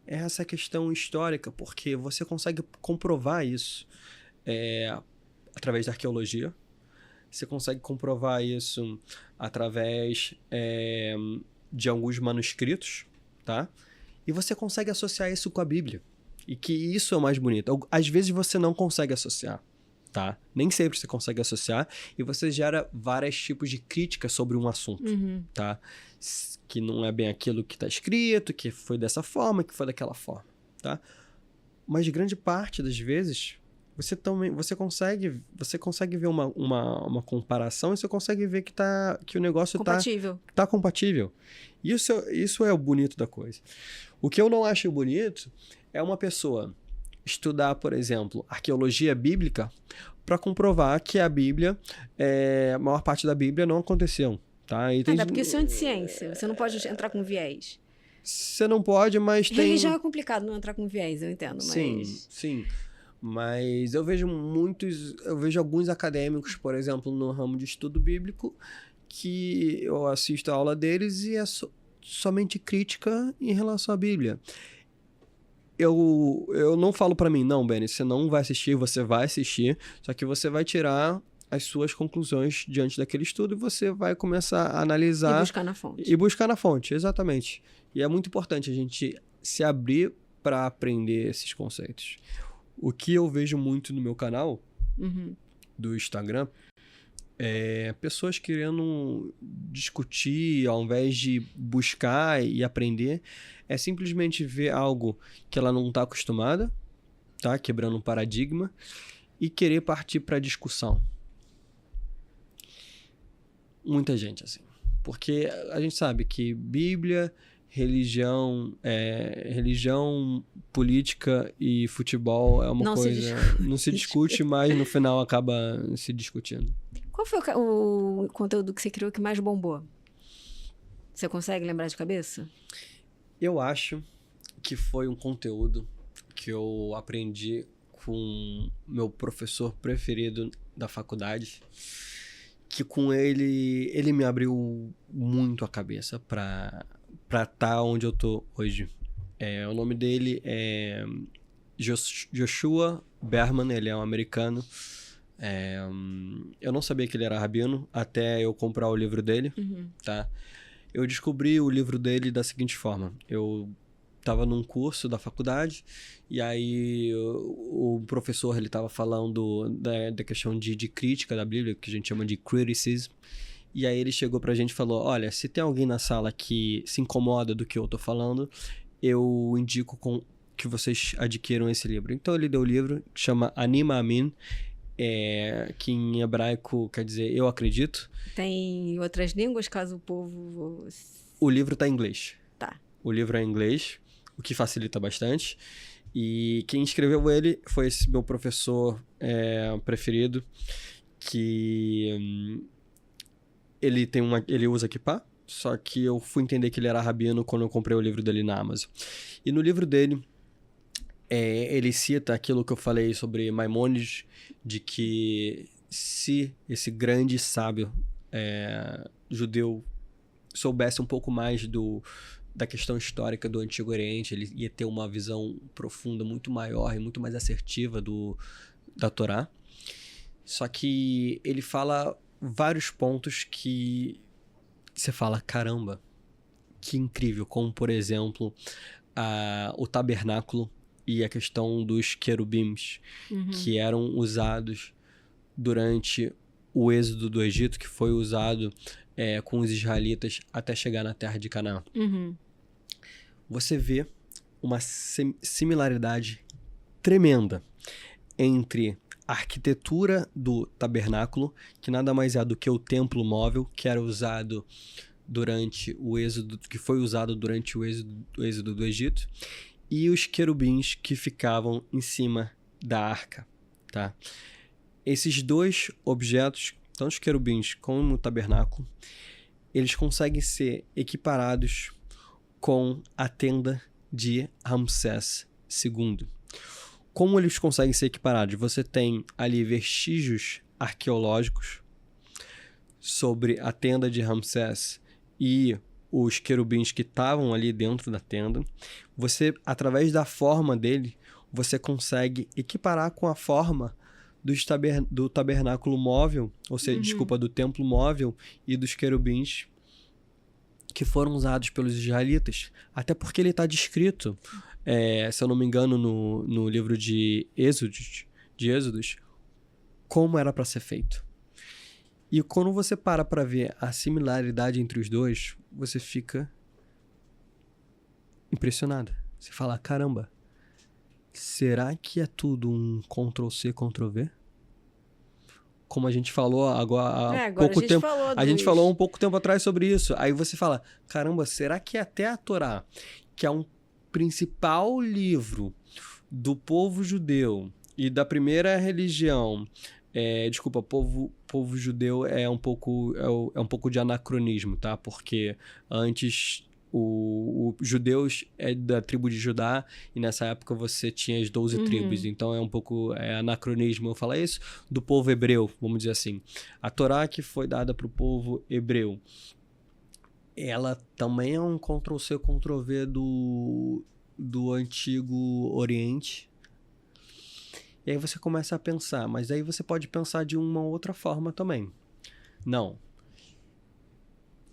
Speaker 2: é essa questão histórica, porque você consegue comprovar isso através da arqueologia. Você consegue comprovar isso através de alguns manuscritos, tá? E você consegue associar isso com a Bíblia. E que isso é o mais bonito. Às vezes você não consegue associar, tá? Nem sempre você consegue associar. E você gera vários tipos de críticas sobre um assunto, tá? Que não é bem aquilo que está escrito, que foi dessa forma, que foi daquela forma, tá? Mas grande parte das vezes... Você consegue ver uma comparação e você consegue ver que o negócio tá compatível. Isso é o bonito da coisa. O que eu não acho bonito é uma pessoa estudar, por exemplo, arqueologia bíblica para comprovar que a Bíblia, a maior parte da Bíblia não aconteceu. Tá?
Speaker 1: Porque isso é ciência, você não pode entrar com viés.
Speaker 2: Você não pode, mas
Speaker 1: Religião é complicado não entrar com viés, eu entendo. Mas...
Speaker 2: Sim. Mas eu vejo alguns acadêmicos, por exemplo, no ramo de estudo bíblico, que eu assisto a aula deles e é somente crítica em relação à Bíblia. Eu não falo pra mim, não, Benny, você não vai assistir, você vai assistir, só que você vai tirar as suas conclusões diante daquele estudo e você vai começar a analisar...
Speaker 1: E buscar na fonte.
Speaker 2: E buscar na fonte, exatamente. E é muito importante a gente se abrir para aprender esses conceitos. O que eu vejo muito no meu canal do Instagram é pessoas querendo discutir ao invés de buscar e aprender, é simplesmente ver algo que ela não está acostumada, tá? Quebrando um paradigma, e querer partir para a discussão. Muita gente assim. Porque a gente sabe que Bíblia, religião, política e futebol é uma
Speaker 1: Não
Speaker 2: coisa... Não se discute, mas no final acaba se discutindo.
Speaker 1: Qual foi o conteúdo que você criou que mais bombou? Você consegue lembrar de cabeça?
Speaker 2: Eu acho que foi um conteúdo que eu aprendi com meu professor preferido da faculdade, que com ele me abriu muito a cabeça para estar onde eu tô hoje. O nome dele é Joshua Berman, ele é um americano. Eu não sabia que ele era rabino até eu comprar o livro dele, tá? Eu descobri o livro dele da seguinte forma. Eu estava num curso da faculdade e aí o professor ele estava falando da questão de crítica da Bíblia, que a gente chama de criticism. E aí ele chegou pra gente e falou, olha, se tem alguém na sala que se incomoda do que eu tô falando, eu indico que vocês adquiram esse livro. Então ele deu o livro, que chama Ani Maamin, que em hebraico quer dizer eu acredito.
Speaker 1: Tem outras línguas, caso o povo...
Speaker 2: O livro tá em inglês.
Speaker 1: Tá.
Speaker 2: O livro é em inglês, o que facilita bastante. E quem escreveu ele foi esse meu professor preferido, que ele usa kippah, só que eu fui entender que ele era rabino quando eu comprei o livro dele na Amazon. E no livro dele, ele cita aquilo que eu falei sobre Maimônides, de que se esse grande sábio judeu soubesse um pouco mais da questão histórica do Antigo Oriente, ele ia ter uma visão profunda muito maior e muito mais assertiva da Torá. Só que ele fala vários pontos que você fala, caramba, que incrível, como por exemplo o tabernáculo e a questão dos querubins, que eram usados durante o êxodo do Egito, que foi usado com os israelitas até chegar na terra de Canaã. Você vê uma similaridade tremenda entre a arquitetura do tabernáculo, que nada mais é do que o templo móvel, que era usado durante o êxodo, que foi usado durante o êxodo do Egito, e os querubins que ficavam em cima da arca, tá? Esses dois objetos, tanto os querubins como o tabernáculo, eles conseguem ser equiparados com a tenda de Ramsés II. Como eles conseguem ser equiparados? Você tem ali vestígios arqueológicos sobre a tenda de Ramsés e os querubins que estavam ali dentro da tenda. Você, através da forma dele, você consegue equiparar com a forma do tabernáculo móvel, ou seja, desculpa, do templo móvel e dos querubins que foram usados pelos israelitas. Até porque ele está descrito, se eu não me engano, no livro de Êxodos, como era para ser feito. E quando você para ver a similaridade entre os dois, você fica impressionado. Você fala, caramba, será que é tudo um Ctrl+C, Ctrl+V? Como a gente falou agora há pouco tempo. A gente falou um pouco tempo atrás sobre isso. Aí você fala, caramba, será que até a Torá, que é um principal livro do povo judeu e da primeira religião, povo judeu é um pouco de anacronismo, tá? Porque antes os judeus é da tribo de Judá e nessa época você tinha as 12 tribos, então é um pouco anacronismo eu falar isso, do povo hebreu, vamos dizer assim. A Torá que foi dada para o povo hebreu, ela também é um Ctrl+C, Ctrl+V do Antigo Oriente. E aí você começa a pensar, mas aí você pode pensar de uma outra forma também. Não.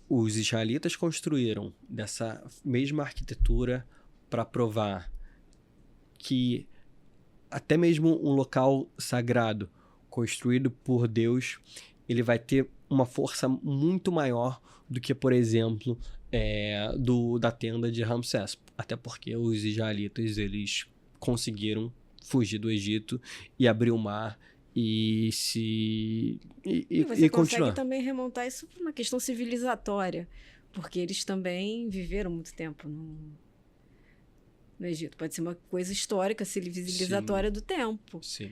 Speaker 2: Os israelitas construíram dessa mesma arquitetura para provar que até mesmo um local sagrado construído por Deus, ele vai ter uma força muito maior do que, por exemplo, da tenda de Ramsés. Até porque os israelitas, eles conseguiram fugir do Egito e abrir o mar e
Speaker 1: você consegue
Speaker 2: continuar.
Speaker 1: também remontar isso para uma questão civilizatória, porque eles também viveram muito tempo no Egito. Pode ser uma coisa histórica, civilizatória do tempo.
Speaker 2: Sim.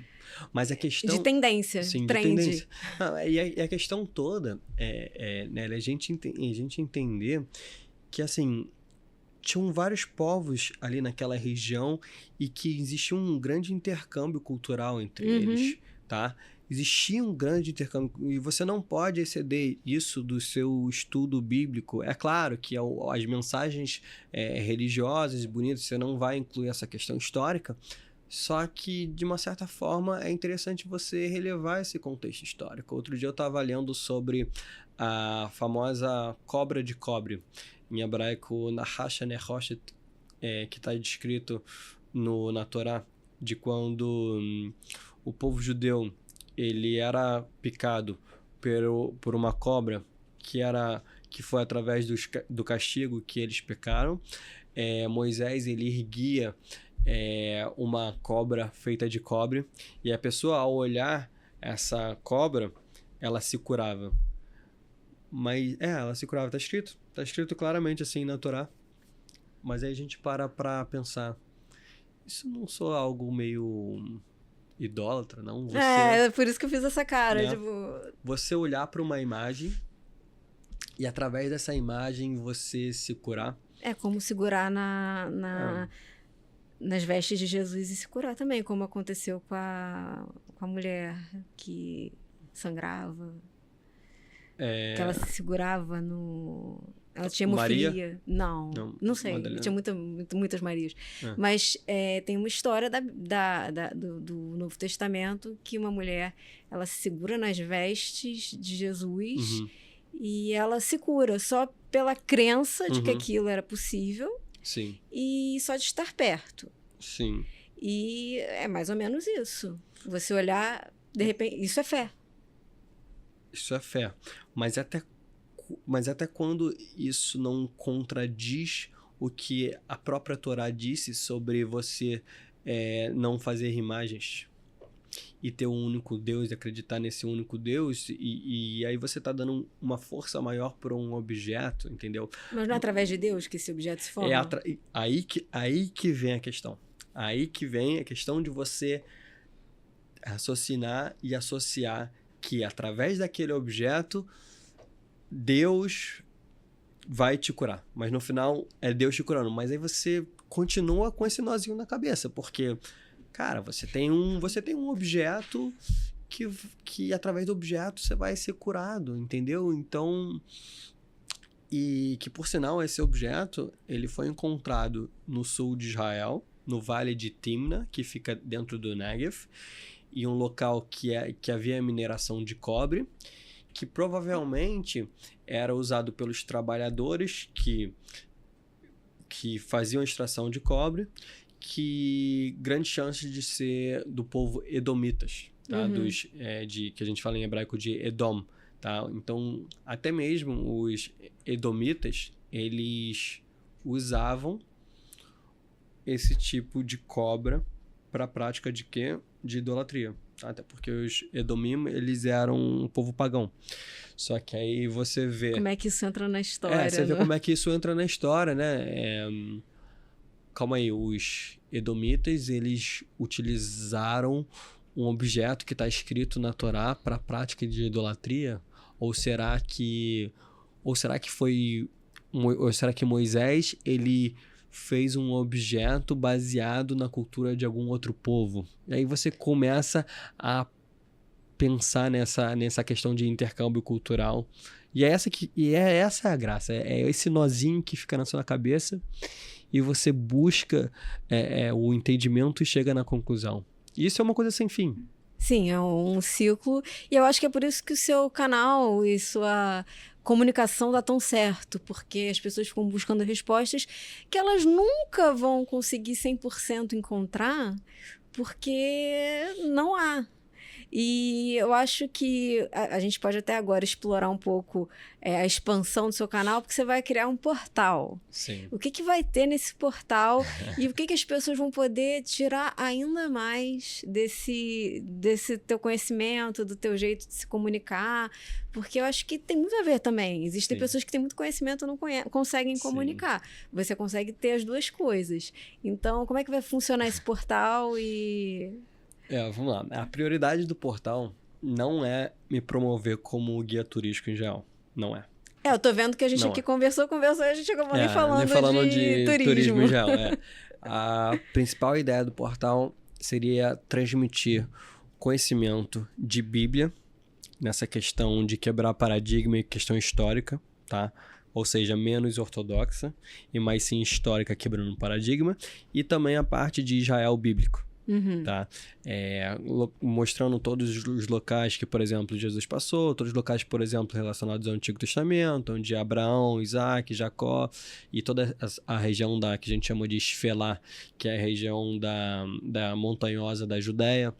Speaker 2: Mas a questão...
Speaker 1: De tendência,
Speaker 2: sim,
Speaker 1: trend.
Speaker 2: de tendência. Não, e a questão toda né, a gente entender que, assim, tinham vários povos ali naquela região e que existia um grande intercâmbio cultural entre eles, tá? Existia um grande intercâmbio e você não pode exceder isso do seu estudo bíblico. É claro que as mensagens religiosas e bonitas, você não vai incluir essa questão histórica, só que, de uma certa forma, é interessante você relevar esse contexto histórico. Outro dia eu estava lendo sobre a famosa cobra de cobre, em hebraico, Nahash Nehoshet, que está descrito na Torá, de quando o povo judeu ele era picado por uma cobra que foi através do castigo que eles pecaram. Moisés ele erguia uma cobra feita de cobre e a pessoa, ao olhar essa cobra, ela se curava. Mas ela se curava, tá escrito claramente assim na Torá. Mas aí a gente para pensar, isso não soa algo meio idólatra, não?
Speaker 1: Por isso que eu fiz essa cara,
Speaker 2: né?
Speaker 1: tipo...
Speaker 2: Você olhar para uma imagem e através dessa imagem você se curar.
Speaker 1: É como segurar nas vestes de Jesus e se curar também, como aconteceu com a mulher que sangrava. Que ela se segurava no... Ela tinha hemofilia.
Speaker 2: Maria?
Speaker 1: Não sei.
Speaker 2: Madalena.
Speaker 1: Tinha muitas Marias. Mas tem uma história do Novo Testamento que uma mulher, ela se segura nas vestes de Jesus e ela se cura só pela crença de que aquilo era possível.
Speaker 2: Sim.
Speaker 1: E só de estar perto.
Speaker 2: Sim.
Speaker 1: E é mais ou menos isso. Você olhar, de repente... Isso é fé.
Speaker 2: Isso é fé. Mas até quando isso não contradiz o que a própria Torá disse sobre você não fazer imagens e ter um único Deus e acreditar nesse único Deus e aí você está dando uma força maior para um objeto, entendeu?
Speaker 1: Mas não é através de Deus que esse objeto se forma?
Speaker 2: Aí que vem a questão. Aí que vem a questão de você raciocinar e associar que através daquele objeto Deus vai te curar. Mas no final é Deus te curando. Mas aí você continua com esse nozinho na cabeça. Porque, cara, você tem um objeto que através do objeto você vai ser curado, entendeu? Então... E que, por sinal, esse objeto ele foi encontrado no sul de Israel, no vale de Timna, que fica dentro do Negev, e um local que havia mineração de cobre, que provavelmente era usado pelos trabalhadores que faziam extração de cobre, que grande chance de ser do povo edomitas, tá? Que a gente fala em hebraico de Edom, tá? Então, até mesmo os edomitas, eles usavam esse tipo de cobra para a prática de quê? De idolatria. Até porque os Edomim, eles eram um povo pagão. Só que aí você vê...
Speaker 1: Como é que isso entra na história,
Speaker 2: você vê
Speaker 1: né?
Speaker 2: como é que isso entra na história, né? Calma aí, os Edomitas, eles utilizaram um objeto que está escrito na Torá para a prática de idolatria? Ou será que Moisés, ele fez um objeto baseado na cultura de algum outro povo? E aí você começa a pensar nessa questão de intercâmbio cultural. E essa a graça. É esse nozinho que fica na sua cabeça e você busca o entendimento e chega na conclusão. E isso é uma coisa sem fim.
Speaker 1: Sim, é um ciclo. E eu acho que é por isso que o seu canal e sua comunicação dá tão certo, porque as pessoas ficam buscando respostas que elas nunca vão conseguir 100% encontrar, porque não há. E eu acho que a gente pode até agora explorar um pouco a expansão do seu canal, porque você vai criar um portal.
Speaker 2: Sim.
Speaker 1: O que vai ter nesse portal e o que as pessoas vão poder tirar ainda mais desse teu conhecimento, do teu jeito de se comunicar, porque eu acho que tem muito a ver também. Existem pessoas que têm muito conhecimento e não conseguem comunicar. Você consegue ter as duas coisas. Então, como é que vai funcionar esse portal e...
Speaker 2: Vamos lá. A prioridade do portal não é me promover como guia turístico em geral. Não é.
Speaker 1: Eu tô vendo que a gente aqui conversou, a gente acabou nem falando de
Speaker 2: turismo em geral. A principal ideia do portal seria transmitir conhecimento de Bíblia, nessa questão de quebrar paradigma e questão histórica, tá? Ou seja, menos ortodoxa e mais sim histórica, quebrando paradigma, e também a parte de Israel bíblico. Tá? Mostrando todos os locais que, por exemplo, Jesus passou, todos os locais, por exemplo, relacionados ao Antigo Testamento, onde Abraão, Isaac, Jacó e toda a região que a gente chama de Esfelá, que é a região da montanhosa da Judéia,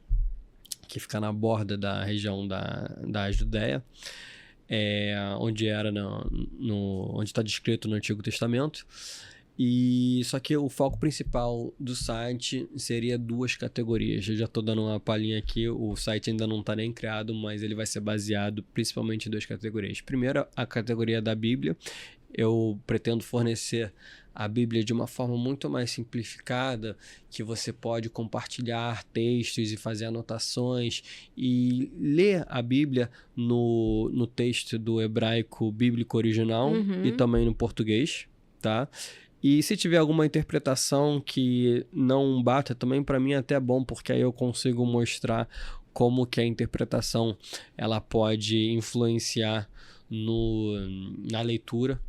Speaker 2: que fica na borda da região da Judéia, onde era onde está descrito no Antigo Testamento. E só que o foco principal do site seria 2 categorias. Eu já estou dando uma palhinha aqui, o site ainda não está nem criado, mas ele vai ser baseado principalmente em 2 categorias. Primeiro, a categoria da Bíblia. Eu pretendo fornecer a Bíblia de uma forma muito mais simplificada, que você pode compartilhar textos e fazer anotações e ler a Bíblia no texto do hebraico bíblico original e também no português, tá? E se tiver alguma interpretação que não bata, também para mim é até bom, porque aí eu consigo mostrar como que a interpretação ela pode influenciar na leitura.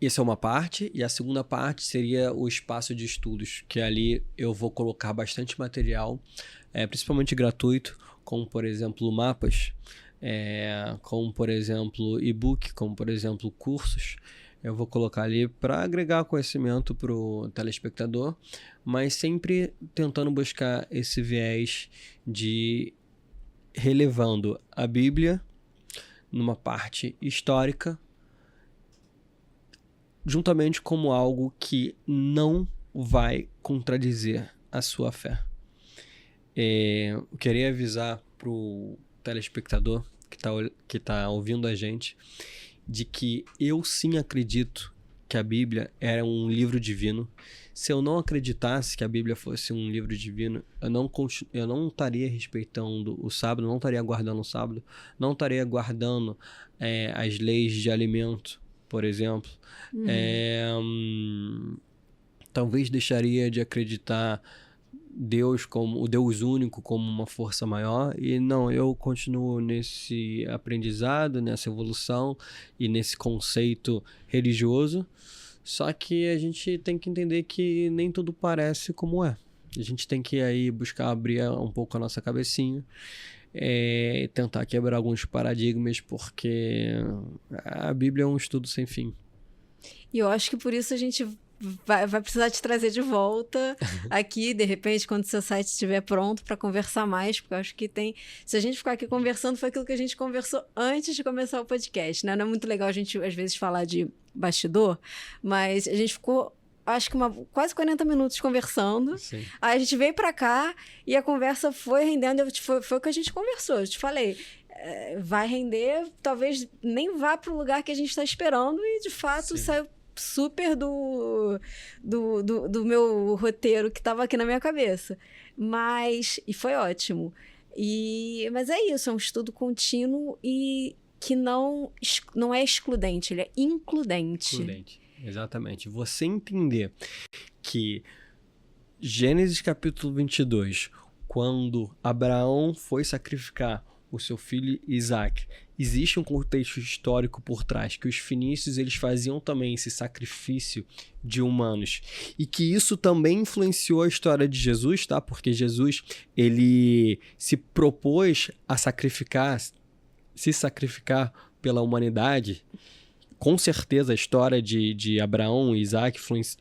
Speaker 2: Essa é uma parte, e a segunda parte seria o espaço de estudos, que ali eu vou colocar bastante material, principalmente gratuito, como por exemplo mapas, como por exemplo e-book, como por exemplo cursos. Eu vou colocar ali para agregar conhecimento para o telespectador, mas sempre tentando buscar esse viés de relevando a Bíblia numa parte histórica, juntamente como algo que não vai contradizer a sua fé. Eu queria avisar para o telespectador que tá ouvindo a gente de que eu sim acredito que a Bíblia era um livro divino. Se eu não acreditasse que a Bíblia fosse um livro divino, eu não estaria respeitando o sábado, não estaria guardando o sábado, não estaria guardando as leis de alimento, por exemplo. Talvez deixaria de acreditar Deus como o Deus único, como uma força maior. E não, eu continuo nesse aprendizado, nessa evolução e nesse conceito religioso. Só que a gente tem que entender que nem tudo parece como é. A gente tem que aí buscar abrir um pouco a nossa cabecinha, tentar quebrar alguns paradigmas, porque a Bíblia é um estudo sem fim.
Speaker 1: E eu acho que por isso a gente vai precisar te trazer de volta aqui, de repente, quando o seu site estiver pronto para conversar mais, porque eu acho que se a gente ficar aqui conversando, foi aquilo que a gente conversou antes de começar o podcast, né? Não é muito legal a gente, às vezes, falar de bastidor, mas a gente ficou, acho que quase 40 minutos conversando.
Speaker 2: Sim.
Speaker 1: Aí a gente veio para cá e a conversa foi rendendo, foi o que a gente conversou. Eu te falei, vai render, talvez nem vá para o lugar que a gente está esperando, e de fato saiu super do meu roteiro que estava aqui na minha cabeça. E foi ótimo. Mas é isso, é um estudo contínuo e que não é excludente, ele é includente.
Speaker 2: Includente, exatamente. Você entender que Gênesis capítulo 22, quando Abraão foi sacrificar o seu filho Isaac, existe um contexto histórico por trás, que os fenícios eles faziam também esse sacrifício de humanos, e que isso também influenciou a história de Jesus, tá? Porque Jesus, ele se propôs a se sacrificar pela humanidade. Com certeza a história de Abraão e Isaac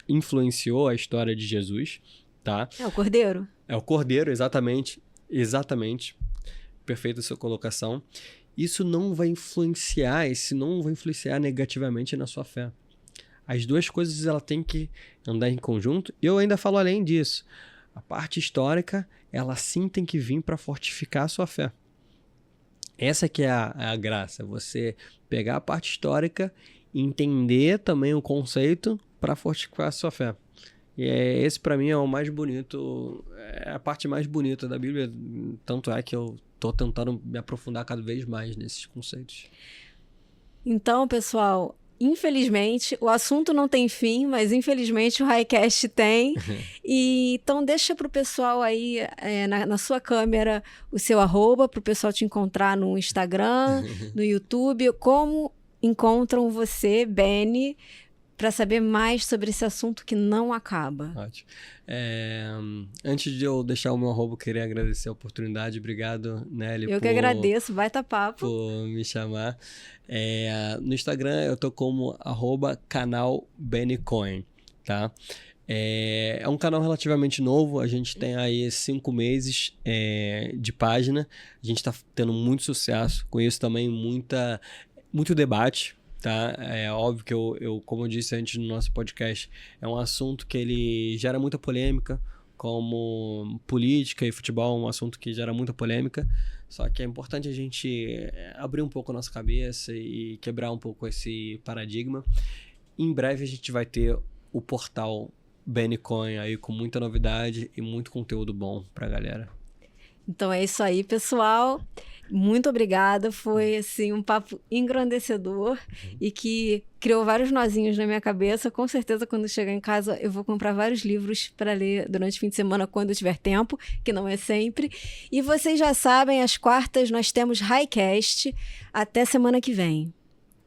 Speaker 2: influenciou a história de Jesus, tá?
Speaker 1: É o Cordeiro.
Speaker 2: É o Cordeiro, exatamente. Exatamente. Perfeita a sua colocação. Isso não vai influenciar negativamente na sua fé. As duas coisas ela tem que andar em conjunto. E eu ainda falo além disso. A parte histórica, ela sim tem que vir para fortificar a sua fé. Essa que é a graça. Você pegar a parte histórica e entender também o conceito para fortificar a sua fé. E esse para mim é o mais bonito, é a parte mais bonita da Bíblia. Tanto é que eu tô tentando me aprofundar cada vez mais nesses conceitos.
Speaker 1: Então, pessoal, infelizmente, o assunto não tem fim, mas infelizmente o Highcast tem. E, então, deixa pro pessoal aí, na sua câmera, o seu @, pro pessoal te encontrar no Instagram, no YouTube. Como encontram você, Benny, para saber mais sobre esse assunto que não acaba?
Speaker 2: Ótimo. Antes de eu deixar o meu @, eu queria agradecer a oportunidade. Obrigado, Nelly,
Speaker 1: Eu que agradeço, baita papo.
Speaker 2: Por me chamar. No Instagram eu tô como @canal BennyCoin, tá? É um canal relativamente novo, a gente tem aí 5 meses de página, a gente tá tendo muito sucesso com isso também, muito debate. Tá? É óbvio que eu, como eu disse antes no nosso podcast, é um assunto que ele gera muita polêmica, como política e futebol, um assunto que gera muita polêmica, só que é importante a gente abrir um pouco a nossa cabeça e quebrar um pouco esse paradigma. Em breve a gente vai ter o portal BennyCoin aí com muita novidade e muito conteúdo bom pra galera.
Speaker 1: Então é isso aí, pessoal. Muito obrigada. Foi assim um papo engrandecedor e que criou vários nozinhos na minha cabeça. Com certeza, quando chegar em casa, eu vou comprar vários livros para ler durante o fim de semana, quando eu tiver tempo, que não é sempre. E vocês já sabem, às quartas nós temos Highcast. Até semana que vem.